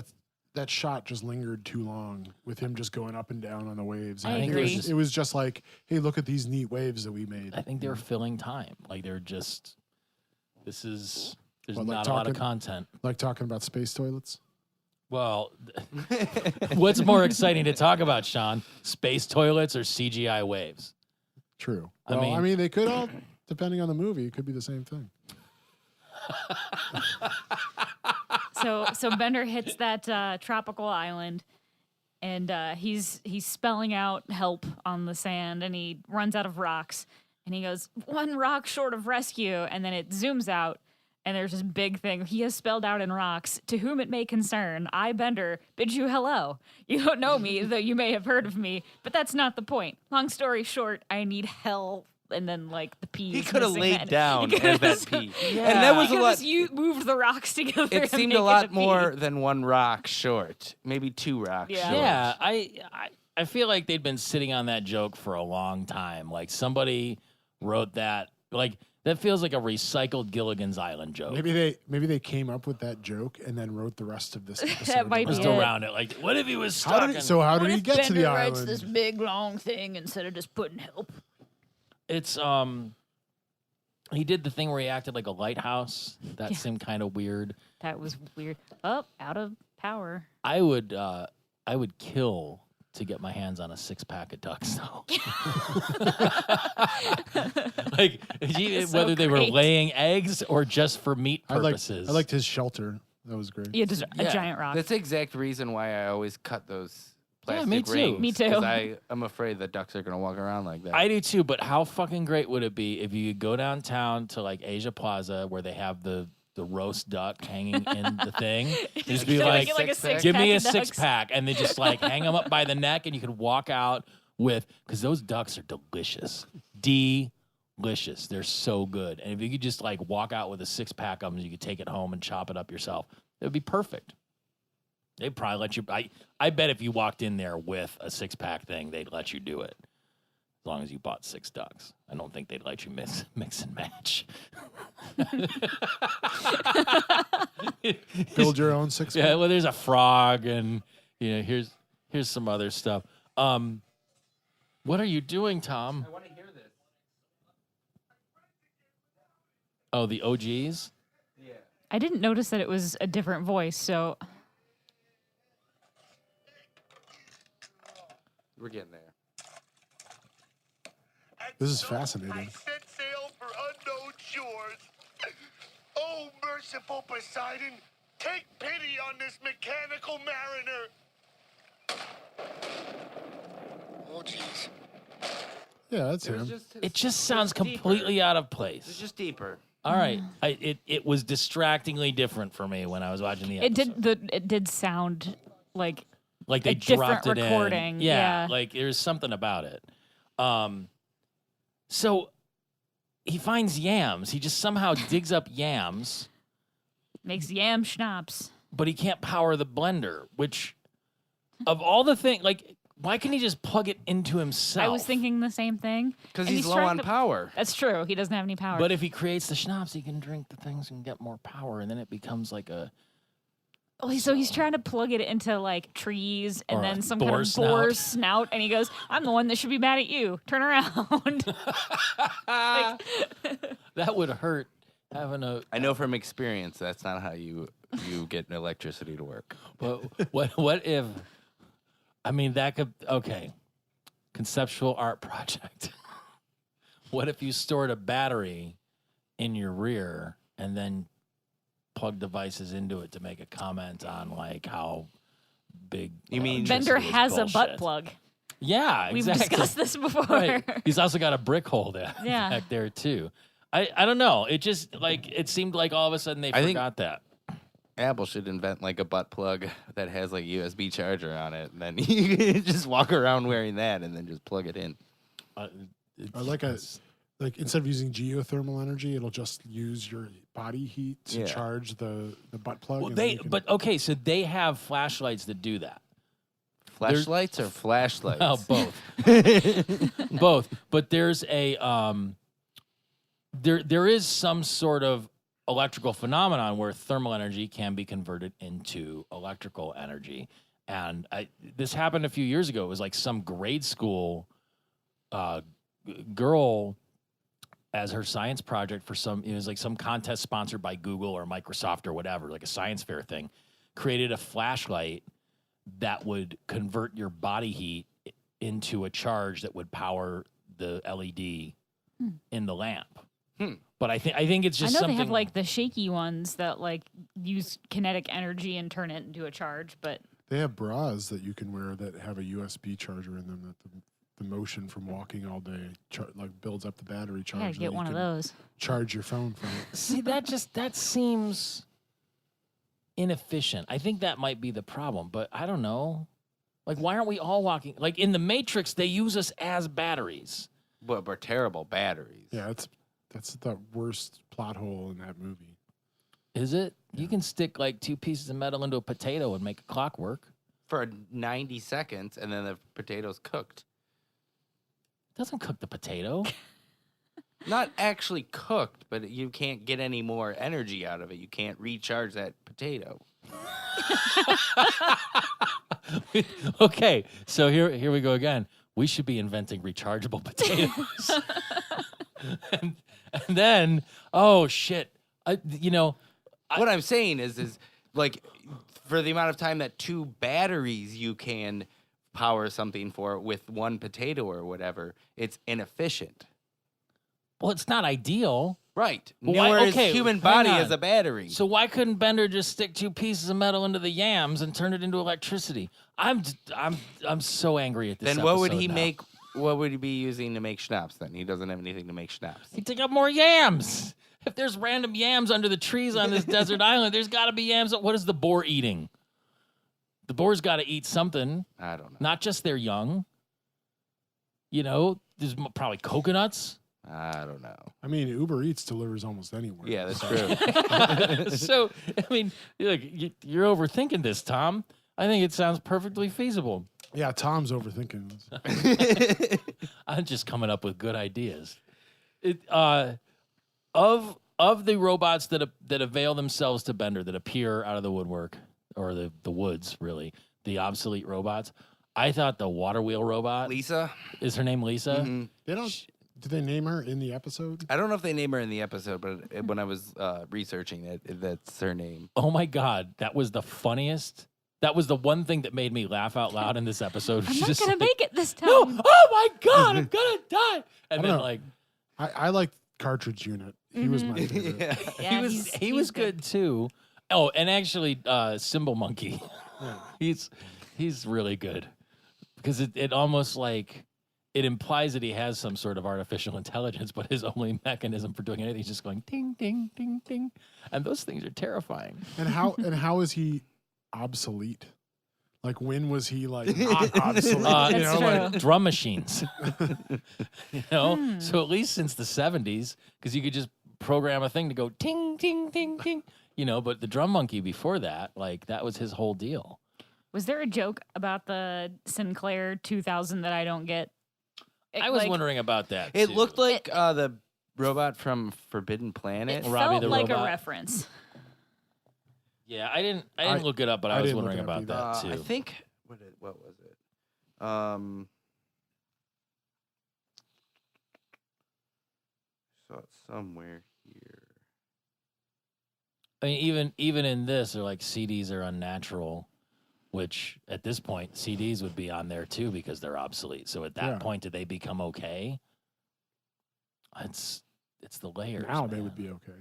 That shot just lingered too long with him just going up and down on the waves. I think agree. It was just like, hey, look at these neat waves that we made. I think they were filling time. Like they're just there's What, like not a lot of talking- content. Like talking about space toilets. Well, what's more exciting to talk about, Sean? Space toilets or CGI waves? True. I Well, mean- they could all, depending on the movie, it could be the same thing. So Bender hits that tropical island, and he's spelling out help on the sand, and he runs out of rocks, and he goes, one rock short of rescue, and then it zooms out, and there's this big thing. He has spelled out in rocks, to whom it may concern, I, Bender, bid you hello. You don't know me, though you may have heard of me, but that's not the point. Long story short, I need help. And then, like, the P. He is could have missing laid that. down He as could've- that P. Yeah. And that was He a could've lot. just moved the rocks together. It and seemed make a lot a P. more than one rock short. Maybe two rocks Yeah. short. Yeah, I feel like they'd been sitting on that joke for a long time. Like somebody wrote that. Like that feels like a recycled Gilligan's Island joke. Maybe they came up with that joke and then wrote the rest of this episode. That might be Just it. around it. Like, what if he was stuck? How did he get to the writes island? this big long thing instead of just putting help? It's he did the thing where he acted like a lighthouse. That Yeah. seemed kind of weird. That was weird. Oh, out of power. I would kill to get my hands on a 6-pack of ducks though. Like is so whether they were great. laying eggs or just for meat I purposes. liked his shelter. That was great. Yeah, just a Yeah. giant rock. That's the exact reason why I always cut those plastic me too. rings. Me too. Because I'm afraid the ducks are going to walk around like that. I do too, but how fucking great would it be if you could go downtown to like Asia Plaza where they have the roast duck hanging in the thing? Just be Should I like, get, like a six-pack? give me a six-pack of ducks? 6-pack, and they just like hang them up by the neck, and you could walk out with, because those ducks are delicious. Delicious. They're so good. And if you could just like walk out with a 6-pack of them, you could take it home and chop it up yourself. It would be perfect. They'd probably let you. I bet if you walked in there with a 6-pack thing, they'd let you do it. As long as you bought 6 ducks. I don't think they'd let you mix and match. Build your own 6-pack. Yeah, well, there's a frog, and here's some other stuff. What are you doing, Tom? I want to hear this. Oh, the OGs? Yeah. I didn't notice that it was a different voice, so We're getting there. This is fascinating. I set sail for unknown shores. Oh, merciful Poseidon, take pity on this mechanical mariner. Yeah, that's him. It just sounds completely out of place. It's just deeper. All right, it was distractingly different for me when I was watching the episode. It did sound like they a different dropped it recording. in. Yeah, like there's something about it. So he finds yams. He just somehow digs up yams, makes yam schnapps. but he can't power the blender. Which, of all the things, like, why can't he just plug it into himself? I was thinking the same thing. Because And he's low trying on to- power. That's true. He doesn't have any power. But if he creates the schnapps, he can drink the things and get more power, and then it becomes like a. So he's trying to plug it into like trees and Or a then some boar kind of snout. boar snout, and he goes, "I'm the one that should be mad at you. Turn around." That would hurt having a. I know from experience that's not how you get electricity to work. But what if? I mean, that could conceptual art project. What if you stored a battery in your rear and then plug devices into it to make a comment on like how big? You mean- Bender electricity is has a bullshit? butt plug. Yeah, We've exactly. discussed this before. Right. He's also got a brick hole there Yeah. back there too. I don't know. It just like it seemed like all of a sudden they I think- forgot that. Apple should invent like a butt plug that has like USB charger on it, and then you can just walk around wearing that, and then just plug it in. Or like instead of using geothermal energy, it'll just use your body heat to Yeah. charge the butt plug. Well, and then they you can- but okay, so they have flashlights that do that. Flashlights or flashlights? Oh, both. Both. But there's a there is some sort of electrical phenomenon where thermal energy can be converted into electrical energy. And this happened a few years ago. It was like some grade school girl as her science project for it was like some contest sponsored by Google or Microsoft or whatever, like a science fair thing, created a flashlight that would convert your body heat into a charge that would power the LED in the lamp. But I think it's I just know something. they have like the shaky ones that like use kinetic energy and turn it into a charge, but They have bras that you can wear that have a USB charger in them that the motion from walking all day like builds up the battery charge. yeah, and get you one of can those. Charge your phone from it. See, that seems inefficient. I think that might be the problem, but I don't know. Like, why aren't we all walking? Like in the Matrix, they use us as batteries. But we're terrible batteries. Yeah, that's the worst plot hole in that movie. Is it? You can stick like 2 pieces of metal into a potato and make a clock work. For 90 seconds, and then the potato's cooked. Doesn't cook the potato. Not actually cooked, but you can't get any more energy out of it. You can't recharge that potato. Okay, so here we go again. We should be inventing rechargeable potatoes. and then, oh shit, What I'm saying is like for the amount of time that 2 batteries you can power something for with 1 potato or whatever, it's inefficient. well, it's not ideal. Right. Well, why- Nor okay, is human hang body on. as a battery. So why couldn't Bender just stick 2 pieces of metal into the yams and turn it into electricity? I'm so angry at this. Then what would episode he now. make? What would he be using to make schnapps? Then he doesn't have anything to make schnapps. He'd take up more yams. If there's random yams under the trees on this desert island, there's got to be yams. What is the boar eating? The boar's got to eat something, I don't know. not just their young. There's probably coconuts. I don't know. I mean, Uber Eats delivers almost anywhere. Yeah, that's true. So, I mean, look, you're overthinking this, Tom. I think it sounds perfectly feasible. Yeah, Tom's overthinking this. I'm just coming up with good ideas. Of the robots that avail themselves to Bender, that appear out of the woodwork or the woods, really, the obsolete robots. I thought the water wheel robot Lisa? is her name Lisa. Mhm. They don't. Did they name her in the episode? I don't know if they name her in the episode, but when I was researching it, that's her name. Oh my god, that was the funniest. That was the one thing that made me laugh out loud in this episode. I'm She's not just gonna like, make it this time. No, oh my god, I'm gonna die. And I then don't know. like I like Cartridge Unit. He was my favorite. Yeah. Yeah, he was good too. Oh, and actually, Symbol Monkey, he's really good because it almost like it implies that he has some sort of artificial intelligence, but his only mechanism for doing anything is just going ding, ding, ding, ding. And those things are terrifying. And how is he obsolete? Like, when was he like not obsolete? That's true. Like drum machines. So at least since the 70s, because you could just program a thing to go ting, ting, ting, ting. But the drum monkey before that, like that was his whole deal. Was there a joke about the Sinclair 2000 that I don't get? I was wondering about that. It too. looked like the robot from Forbidden Planet. It Robbie felt the like robot. a reference. Yeah, I didn't look it up, but I was didn't look wondering it up about either. that too. I think what was it? Saw it somewhere here. I mean, even in this, they're like CDs are unnatural, which at this point CDs would be on there too because they're obsolete. So at that point, did they become okay? It's the layers. Now they man. would be okay.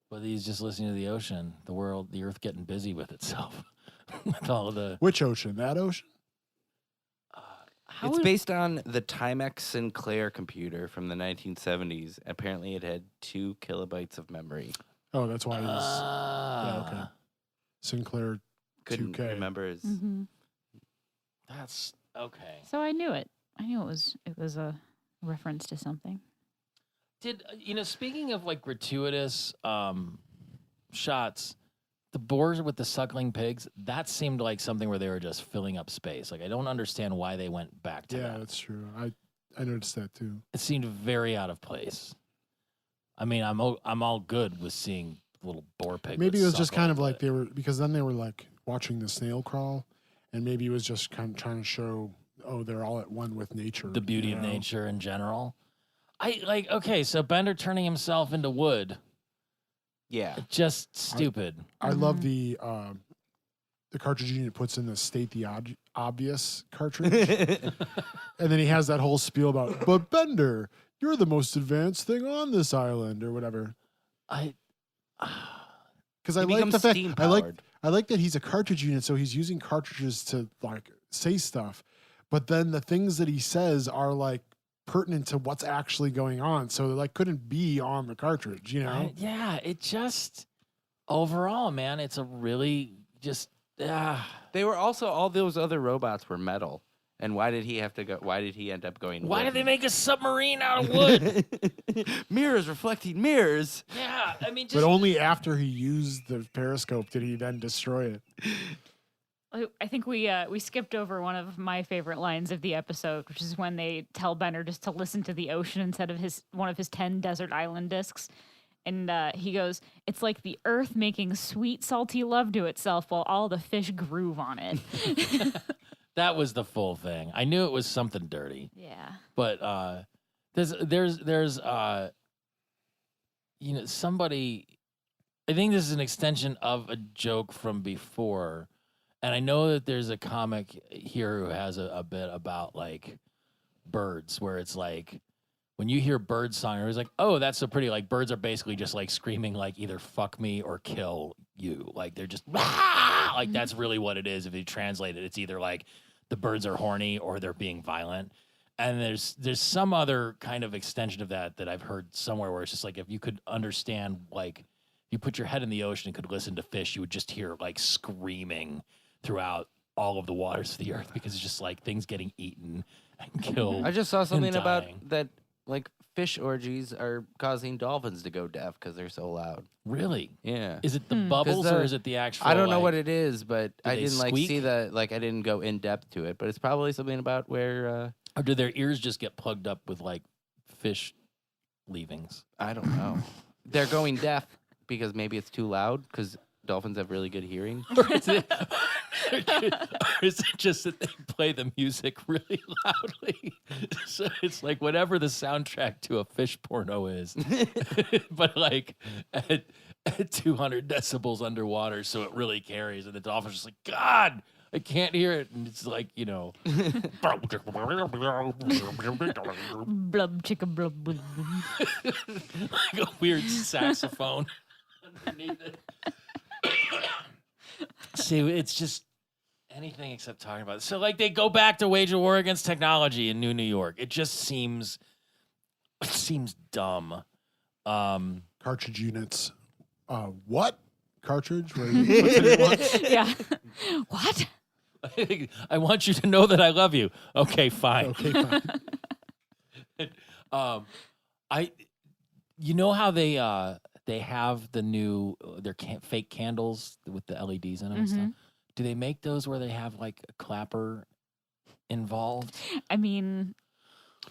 But he's just listening to the ocean, the earth getting busy with itself, with all of the. Which ocean? That ocean? It's based on the Timex Sinclair computer from the 1970s. Apparently, it had 2 kilobytes of memory. Oh, that's why he's okay. Sinclair Couldn't 2K. remember his. That's okay. So I knew it. I knew it was a reference to something. Did speaking of like gratuitous shots, the boars with the suckling pigs, that seemed like something where they were just filling up space. Like I don't understand why they went back to that. That's true. I noticed that too. It seemed very out of place. I mean, I'm all good with seeing little boar pigs. Maybe it was just kind of like they were, because then they were like watching the snail crawl, and maybe it was just kind of trying to show, they're all at one with nature. the beauty of nature in general. Okay, so Bender turning himself into wood, Yeah. just stupid. I love the cartridge unit puts in the state the obvious cartridge, and then he has that whole spiel about, but Bender, you're the most advanced thing on this island, or whatever. Because I He like becomes the fact steam-powered. I like that he's a cartridge unit, so he's using cartridges to like say stuff, but then the things that he says are like pertinent to what's actually going on, so they like couldn't be on the cartridge, It just overall, man, it's a really just They were also, all those other robots were metal. And why did he have to go? Why did he end up going? Why did wood? they make a submarine out of wood? Mirrors reflecting mirrors. Yeah, I mean, just But only after he used the periscope did he then destroy it. I think we skipped over one of my favorite lines of the episode, which is when they tell Bender just to listen to the ocean instead of one of his 10 desert island discs. And he goes, it's like the earth making sweet, salty love to itself while all the fish groove on it. that was the full thing. I knew it was something dirty. Yeah. But there's somebody, I think this is an extension of a joke from before. And I know that there's a comic here who has a bit about like birds, where it's like when you hear bird song, it's like, oh, that's so pretty. Like birds are basically just like screaming like either fuck me or kill you. Like they're just like that's really what it is. If you translate it, it's either like the birds are horny or they're being violent. And there's some other kind of extension of that I've heard somewhere where it's just like if you could understand, like if you put your head in the ocean and could listen to fish, you would just hear like screaming throughout all of the waters of the earth, because it's just like things getting eaten and killed. I just saw something about dying. that, like fish orgies are causing dolphins to go deaf because they're so loud. Really? Yeah. Is it the bubbles or is it the actual? I don't know like- what it is, but I they didn't like squeak? see the I didn't go in depth to it, but it's probably something about where Or do their ears just get plugged up with like fish leavings? I don't know. They're going deaf because maybe it's too loud because dolphins have really good hearing. Or is it just that they play the music really loudly? So it's like whatever the soundtrack to a fish porno is, but like at 200 decibels underwater, so it really carries. And the dolphin's just like, God, I can't hear it. And it's like, Blub chicka blub blub. like a weird saxophone underneath it. See, it's just, anything except talking about it. So, like, they go back to wage a war against technology in New York. It just seems dumb. Cartridge units. What? Cartridge? Where you put it in one? Yeah. What? I want you to know that I love you. Okay, fine. Okay, fine. You know how they have the new their fake candles with the LEDs in them and stuff. Do they make those where they have like a clapper involved? I mean,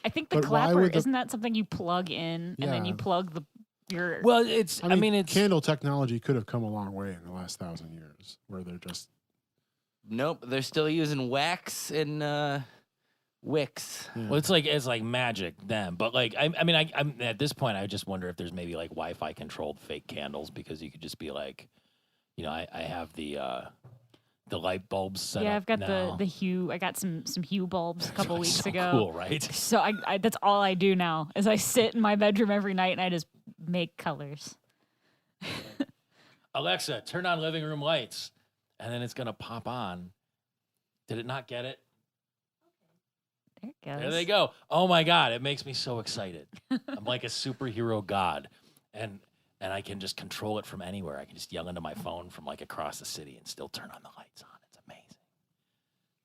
I think the But why clapper would isn't that something you plug in and then you Yeah. plug your. Well, it's I mean, it's candle technology could have come a long way in the last 1,000 years, where they're just Nope, they're still using wax and wicks. Well, it's like magic then, but like I'm at this point I just wonder if there's maybe like Wi-Fi controlled fake candles because you could just be like, you know, I have the light bulbs set Yeah, up I've got now. the hue. I got some hue bulbs a couple weeks So ago. cool, right? So I that's all I do now is I sit in my bedroom every night and I just make colors. Alexa, turn on living room lights, and then it's gonna pop on. Did it not get it? There it goes. There they go. Oh my God, it makes me so excited. I'm like a superhero god. And I can just control it from anywhere. I can just yell into my phone from like across the city and still turn on the lights on. It's amazing.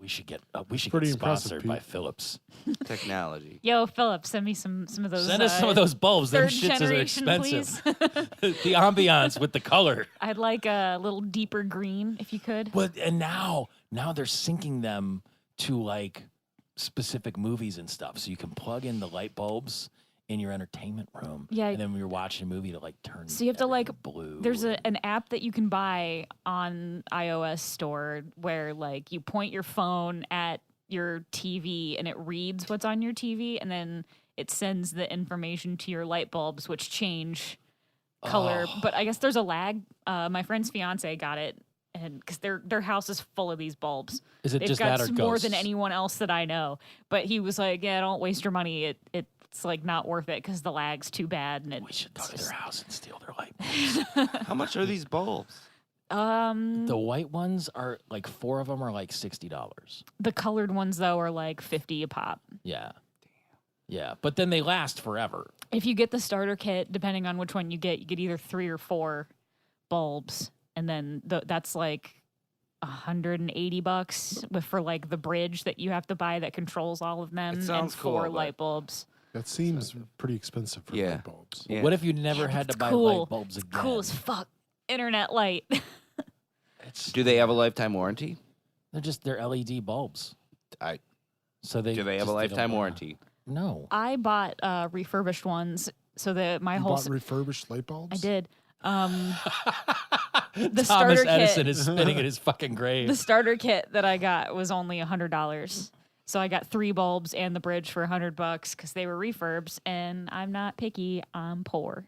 We should get pretty impressive, sponsored by Pete. Philips. Technology. Yo, Philip, send me some of those. Send us some of those bulbs. Them third shits are generation, expensive. please. The ambiance with the color. I'd like a little deeper green if you could. But and now they're syncing them to like specific movies and stuff. So you can plug in the light bulbs in your entertainment room. Yeah. And then when you're watching a movie to like turn So you have to like everything blue. There's an app that you can buy on iOS store where like you point your phone at your TV and it reads what's on your TV and then it sends the information to your light bulbs which change color. Oh. But I guess there's a lag. My friend's fiance got it and because their house is full of these bulbs. Is it They've just got that or more ghosts? than anyone else that I know. But he was like, "Yeah, don't waste your money. It's like not worth it because the lag's too bad." And We should go to it's their house and steal their light bulbs. How much are these bulbs? The white ones are like 4 of them are like $60. the colored ones though are like 50 a pop. Yeah. Yeah. But then they last forever. If you get the starter kit, depending on which one you get either 3 or 4 bulbs, and then that's like $180 for like the bridge that you have to buy that controls all of them, It and sounds 4 cool, but- light bulbs. that seems pretty expensive for Yeah. light bulbs. Yeah. What if you never Yeah, had but to buy it's cool. light bulbs again? Cool as fuck. Internet light. Do they have a lifetime warranty? They're LED bulbs. I So they do they have a just- they don't lifetime wanna- warranty? No. I bought refurbished ones so that my You whole bought refurbished light bulbs? I did. The Thomas starter Edison kit. is spinning in his fucking grave. The starter kit that I got was only $100. So I got 3 bulbs and the bridge for $100 because they were refurbs, and I'm not picky. I'm poor.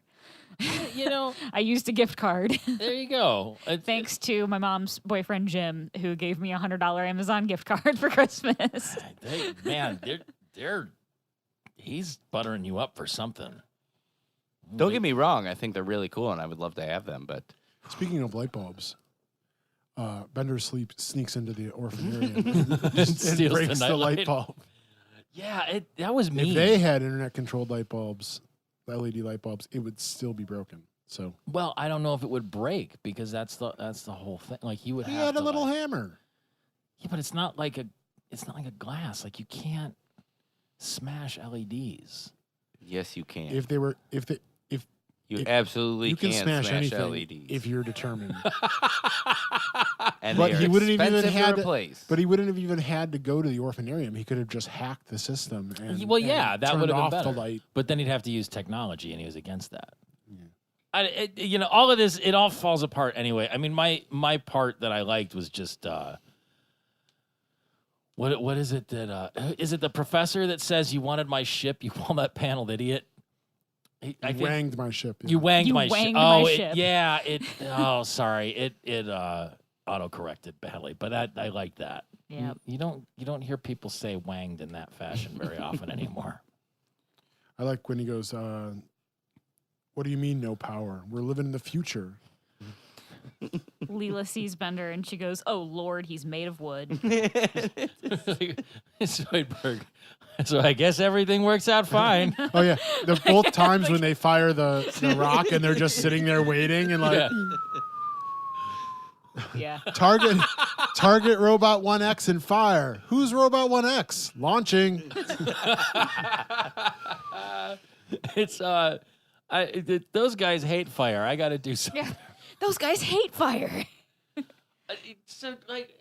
You know, I used a gift card there you go. thanks to my mom's boyfriend Jim, who gave me a $100 Amazon gift card for Christmas. He's buttering you up for something. Don't get me wrong. I think they're really cool, and I would love to have them. But Speaking of light bulbs, Bender sneaks into the orphanarium and Steals breaks the the nightlight. light bulb. Yeah, that was me. If they had internet-controlled light bulbs, LED light bulbs, it would still be broken. So Well, I don't know if it would break because that's the whole thing. Like you would he have had a to, little like- hammer. Yeah, but it's not like a glass. Like you can't smash LEDs. yes, you can. If you if- absolutely you can can smash anything LEDs. if you're determined. and But they are he wouldn't have even expensive had to to- replace. But he wouldn't have even had to go to the orphanarium. He could have just hacked the system. And, Well, yeah, and that turned would have been off better. the light. But then he'd have to use technology, and he was against that. All of this, it all falls apart anyway. I mean, my part that I liked was just what is it that is it the professor that says you wanted my ship, you walnut-paneled idiot? I think Wanged my ship. Yeah. you wanged You my ship. wanged my Oh, ship. sorry. It auto-corrected badly, but I like that. Yeah. You don't hear people say wanged in that fashion very often anymore. I like when he goes, what do you mean no power? We're living in the future. Leela sees Bender and she goes, "Oh Lord, he's made of wood." Zoidberg. So I guess everything works out fine. Oh yeah, the both times when they fire the rock and they're just sitting there waiting and like Yeah. target Robot 1X and fire. Who's Robot 1X? Launching. It's those guys hate fire. I got to do something. Yeah. Those guys hate fire. So like,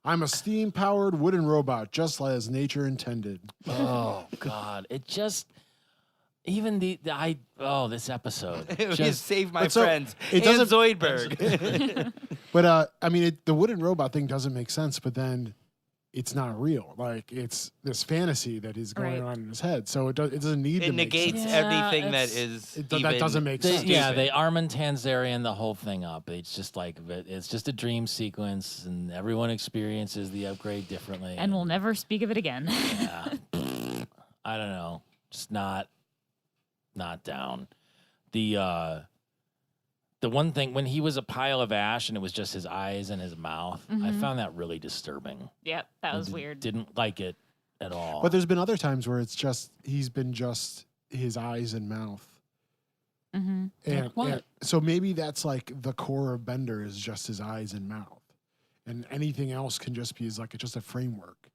I'm a steam-powered wooden robot, just as nature intended. oh God, it just even this episode. Just Just save my But so, friends. it And doesn't- Zoidberg. But I mean, the wooden robot thing doesn't make sense. But then, it's not real. Like it's this fantasy that is going Right. on in his head. So it doesn't need It to make negates sense. Yeah, everything that it's- is. That doesn't make sense. they Armin Tanzarian the whole thing up. It's just like it's just a dream sequence, and everyone experiences the upgrade differently. And we'll never speak of it again. Yeah. I don't know. Just not down. The one thing when he was a pile of ash and it was just his eyes and his mouth, I Mhm. found that really disturbing. Yep, that was I weird. Didn't like it at all. But there's been other times where he's been just his eyes and mouth. Mm-hmm. And, what? and so maybe that's like the core of Bender is just his eyes and mouth. And anything else can just be just a framework.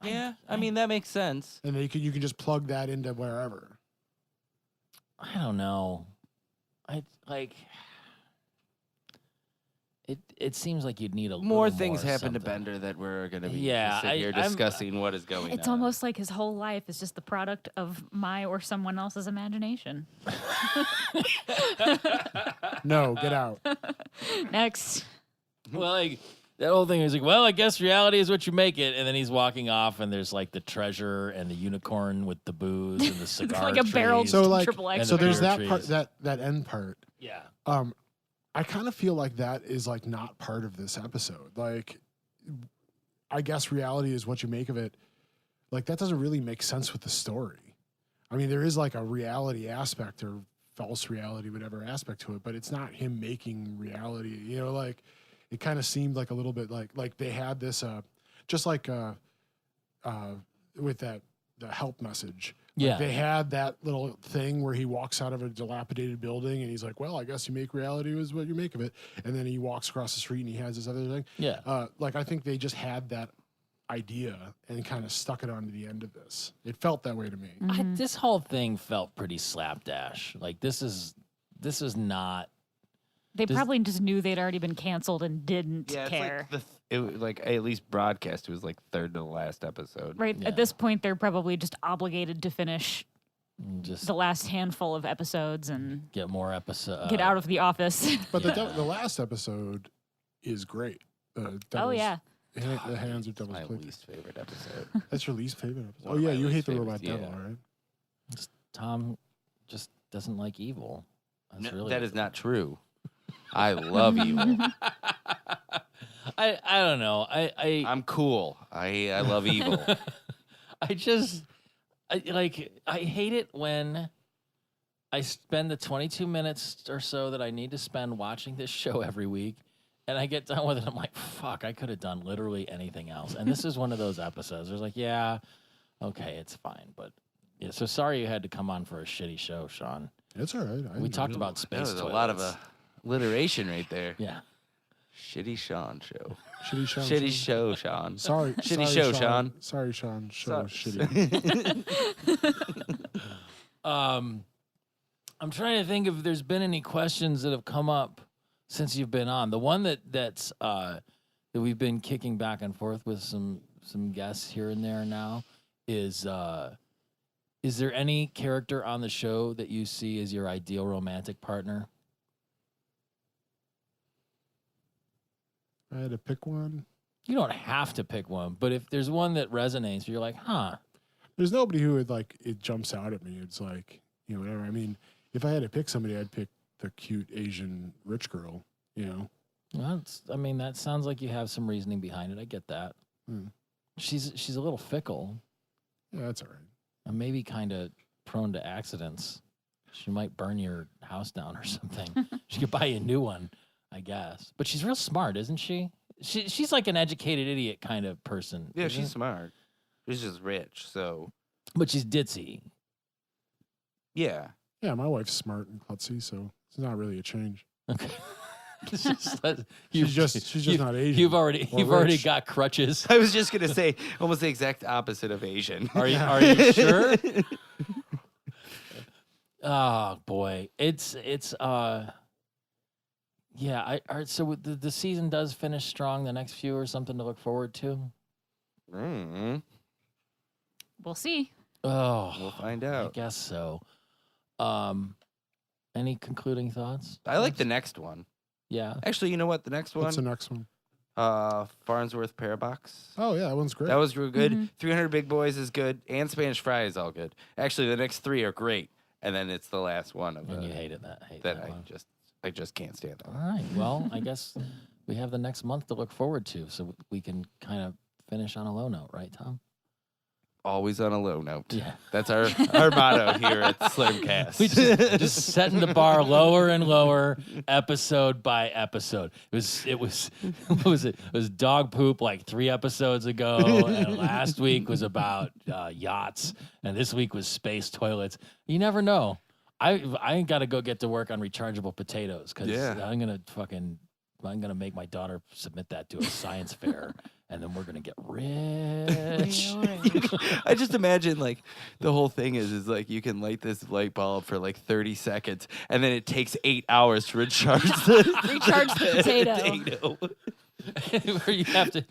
Yeah, I mean that makes sense. And then you can just plug that into wherever. I don't know. I like it. It seems like you'd need a More little things happen to something. Bender that we're going to be Yeah, sit here I'm- discussing what is going It's on. almost like his whole life is just the product of my or someone else's imagination. No, get out. Next. Well, like that whole thing is like, well, I guess reality is what you make it. And then he's walking off, and there's like the treasure and the unicorn with the booze and the It's cigar. like a barrel trees. So, like- triple X. And So the there's pear that part, trees. that end part. Yeah. I kind of feel like that is like not part of this episode. Like, I guess reality is what you make of it. Like that doesn't really make sense with the story. I mean, there is like a reality aspect or false reality, whatever aspect to it, but it's not him making reality. You know, like it kind of seemed like a little bit like they had this just like with the help message. Yeah. They had that little thing where he walks out of a dilapidated building and he's like, well, I guess you make reality is what you make of it. And then he walks across the street and he has this other thing. Yeah. Like, I think they just had that idea and kind of stuck it onto the end of this. It felt that way to me. This whole thing felt pretty slapdash. Like this is not. They Does- probably just knew they'd already been canceled and didn't Yeah, it's care. like it was like at least broadcast. It was like third to the last episode. Right. Yeah. At this point, they're probably just obligated to finish Just the last handful of episodes and get more episodes. get out of the office. But Yeah. the last episode is great. Oh, Devil's- yeah. The Hands of Devil's My Plate. least favorite episode. That's your least favorite episode. One Oh, of yeah, my you hate least the favorites, Robot yeah. Devil, right? Tom just doesn't like evil. That's No, really that is not true. I love evil. I don't know. I'm cool. I love evil. I hate it when I spend the 22 minutes or so that I need to spend watching this show every week, and I get done with it. I'm like, fuck, I could have done literally anything else. And this is one of those episodes. There's like, yeah, okay, it's fine, but yeah. So sorry you had to come on for a shitty show, Sean. It's all right. We talked about That space. was a lot of toilets. alliteration right there. Yeah. Shitty Sean show. Shitty Sean. Shitty show, Sean. Sorry. Shitty sorry, show, Sean. Sorry, Sean. Show So- shitty. I'm trying to think if there's been any questions that have come up since you've been on. The one that we've been kicking back and forth with some guests here and there now is there any character on the show that you see as your ideal romantic partner? I had to pick one. You don't have to pick one, but if there's one that resonates, you're like, huh? There's nobody who would like it jumps out at me. It's like, you know, whatever. I mean, if I had to pick somebody, I'd pick the cute Asian rich girl, you know. Well, that sounds like you have some reasoning behind it. I get that. Hmm. She's a little fickle. Yeah, that's all right. And maybe kind of prone to accidents. She might burn your house down or something. She could buy you a new one. I guess. But she's real smart, isn't she? She's like an educated idiot kind of person. Yeah, isn't she's it? smart. She's just rich, so But she's ditzy. yeah. Yeah, my wife's smart and klutzy, so it's not really a change. Okay. It's just that She's just not Asian. You've already or already rich. got crutches. I was just gonna say almost the exact opposite of Asian. Are you sure? Oh boy, it's yeah. So the season does finish strong. The next few are something to look forward to. Mm, We'll see. Oh, we'll find I out. guess so. Any concluding thoughts? I like the next one. Yeah. Actually, you know what? The next one, What's the next one? Farnsworth Parabox. Oh yeah, that one's great. That was real good. Mhm. 300 Big Boys is good, and Spanish Fry is all good. Actually, the next 3 are great, and then it's the last one of And you the, hated that. that one. I just can't stand All it. right. Well, I guess we have the next month to look forward to, so we can kind of finish on a low note, right, Tom? Always on a low note. Yeah. That's our motto here at Slurmcast. We just setting the bar lower and lower, episode by episode. It was what was it? It was dog poop like 3 episodes ago, and last week was about yachts, and this week was space toilets. You never know. I got to go get to work on rechargeable potatoes because Yeah. I'm gonna make my daughter submit that to a science fair, and then we're gonna get rich. I just imagine like the whole thing is like you can light this light bulb for like 30 seconds and then it takes 8 hours to recharge the potato. Where you have to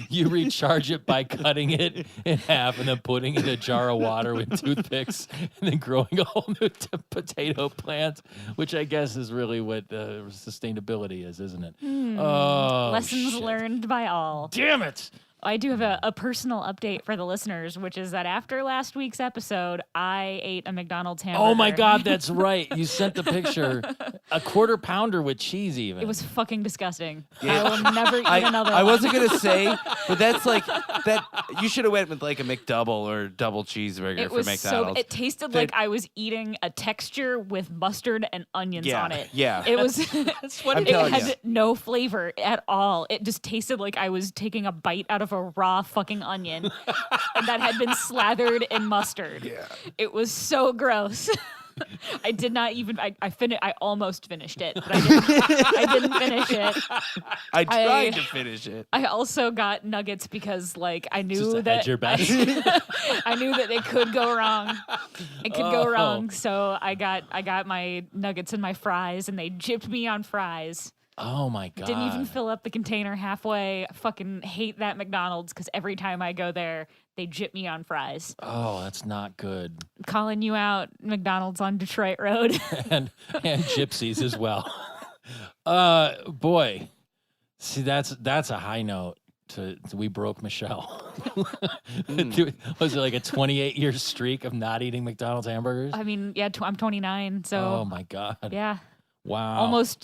you recharge it by cutting it in half and then putting it in a jar of water with toothpicks and then growing a whole new potato plant, which I guess is really what sustainability is, isn't it? Oh, Lessons shit. learned by all. Damn it! I do have a personal update for the listeners, which is that after last week's episode, I ate a McDonald's hamburger. Oh my God, that's right. You sent the picture. A quarter pounder with cheese even. It was fucking disgusting. Yeah. I will never eat another I one. wasn't gonna say, but that's like that. You should have went with like a McDouble or double cheeseburger It for was McDonald's. it tasted like I was eating a texture with mustard and onions Yeah, on it. yeah. It was I'm it telling had ya. no flavor at all. It just tasted like I was taking a bite out of a raw fucking onion that had been slathered in mustard. Yeah. It was so gross. I did not even I almost finished it, but I didn't finish it. I tried to finish it. I also got nuggets because like I knew Just to that hedge your bets. I knew that it could go wrong. It could go Oh. wrong. So I got my nuggets and my fries and they gypped me on fries. Oh my God. Didn't even fill up the container halfway. I fucking hate that McDonald's because every time I go there, they gyp me on fries. Oh, that's not good. I'm calling you out, McDonald's on Detroit Road. and gypsies as well. Boy, see that's a high note. We broke Michelle. Was it like a 28-year streak of not eating McDonald's hamburgers? I mean, yeah, I'm 29, so Oh my God! yeah, Wow,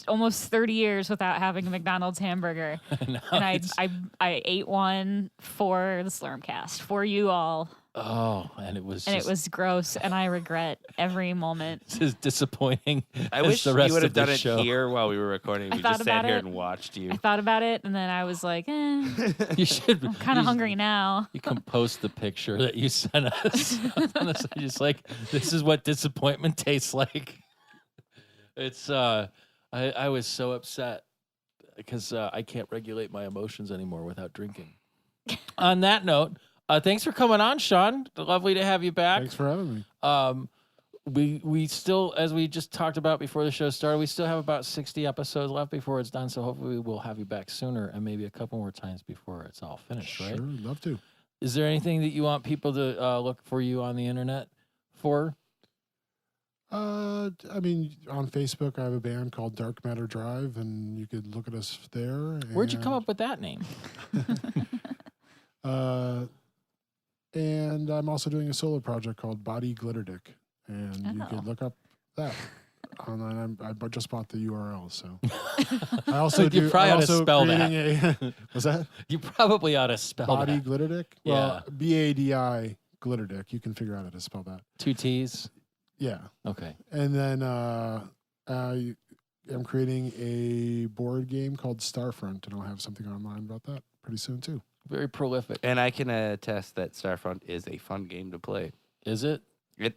almost 30 years without having a McDonald's hamburger. No, And it's- I ate one for the Slurmcast for you all, oh, and it was and just, it was gross, and I regret every moment. this is disappointing. I as wish the you rest would have of the done it show. here while we were recording. I We thought just sat about here it. and watched you. I thought about it, and then I was like, You should. I'm kind of hungry now. You can post the picture that you sent us. On the side, just like this is what disappointment tastes like. It's I was so upset because I can't regulate my emotions anymore without drinking. On that note, thanks for coming on, Sean. Lovely to have you back. Thanks for having me. We still, as we just talked about before the show started, we still have about 60 episodes left before it's done. So hopefully we'll have you back sooner and maybe a couple more times before it's all finished, right? Sure, love to. Is there anything that you want people to look for you on the internet for? I mean, on Facebook, I have a band called Dark Matter Drive, and you could look at us there. Where'd you come up with that name? And I'm also doing a solo project called Body Glitter Dick, and you Oh. could look up that. And I just bought the URL, so I also You do. probably I'm ought to also spell creating a was that You probably ought to spell Body that. Glitter Dick? Well, BADI Glitter Dick. You can figure out how to spell that. 2 T's. Yeah, Okay. and then am creating a board game called Starfront, and I'll have something online about that pretty soon too. Very prolific. And I can attest that Starfront is a fun game to play. Is it? It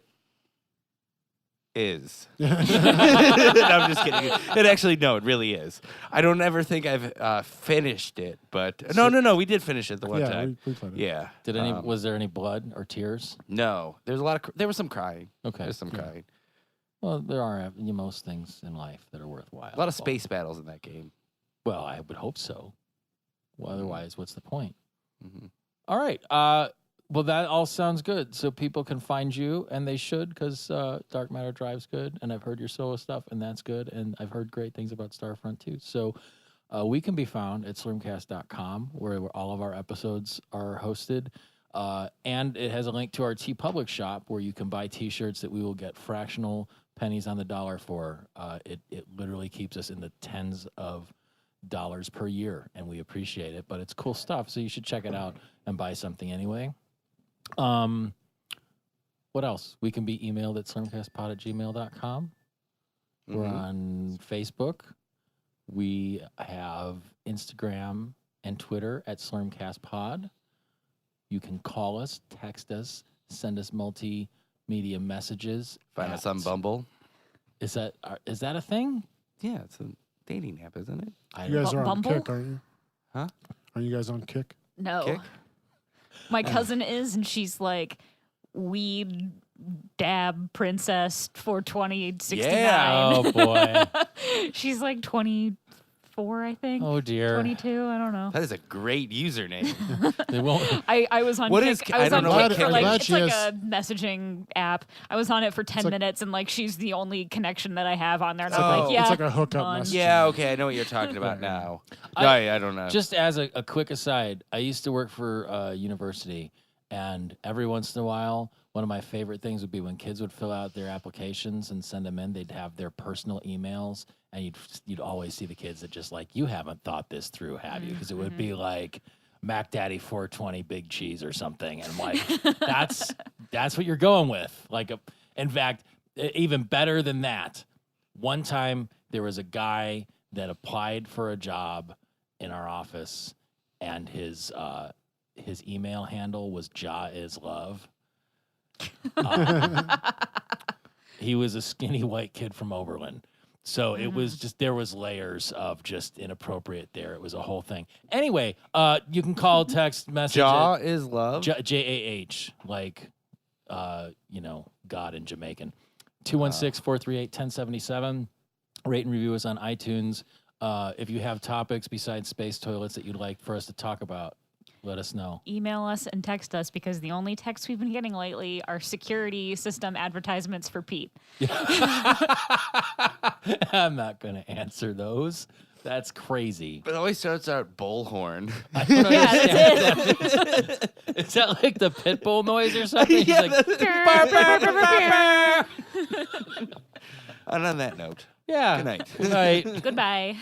is. No, I'm just kidding. It actually, no, it really is. I don't ever think I've finished it, but no, we did finish it the one time. We played it. Yeah. Was there any blood or tears? No, there's a lot of. There was some crying. Okay. There's some crying. Well, there are most things in life that are worthwhile. A lot of space battles in that game. Well, I would hope so. Well, otherwise, what's the point? Mm-hmm. All right. Well, that all sounds good. So people can find you, and they should, because Dark Matter Drive's good, and I've heard your solo stuff, and that's good, and I've heard great things about Starfront, too. So we can be found at slurmcast.com, where all of our episodes are hosted, and it has a link to our TeePublic shop, where you can buy T-shirts that we will get fractional pennies on the dollar for. It literally keeps us in the tens of dollars per year, and we appreciate it, but it's cool stuff, so you should check it out and buy something anyway. What else? We can be emailed at slurmcastpod@gmail.com. We're on Facebook. We have Instagram and Twitter at slurmcastpod. You can call us, text us, send us multimedia messages. Find us on Bumble. Is that a thing? Yeah, it's a dating app, isn't it? You guys are on Bumble? Kick, aren't you? Huh? Are you guys on Kick? No. Kick? My cousin is, and she's like, weed dab princess 42069. Yeah. Oh, boy. She's like 24, I think. Oh, dear. 22, I don't know. That is a great username. They won't. I was on What Kick. is- I was I on don't know what Kick for Kick like is. it's She like has- a messaging app. I was on it for 10 like- minutes, and like she's the only connection that I have on there. And Oh. I'm like, yeah, It's like a hookup fun. message. Yeah, okay, I know what you're talking about now. I don't know. Just as a quick aside, I used to work for university, and every once in a while, one of my favorite things would be when kids would fill out their applications and send them in, they'd have their personal emails, and you'd always see the kids that just like, you haven't thought this through, have you? Because it would be like Mac Daddy 420 Big Cheese or something, and I'm like, that's what you're going with. Like, in fact, even better than that, one time there was a guy that applied for a job in our office, and his email handle was Ja is Love. He was a skinny white kid from Oberlin. So it was just, there was layers of just inappropriate there. It was a whole thing. Anyway, you can call, text, message. Jaw is love. J-A-H, like, God in Jamaican. 216-438-1077. Rate and review us on iTunes. If you have topics besides space toilets that you'd like for us to talk about, let us know. Email us and text us, because the only texts we've been getting lately are security system advertisements for Pete. I'm not going to answer those. That's crazy. It always starts out bullhorn. I don't Yeah, understand. that's it. Is that like the pit bull noise or something? Yeah, He's like, And on that note, yeah. good night. Good night. Goodbye.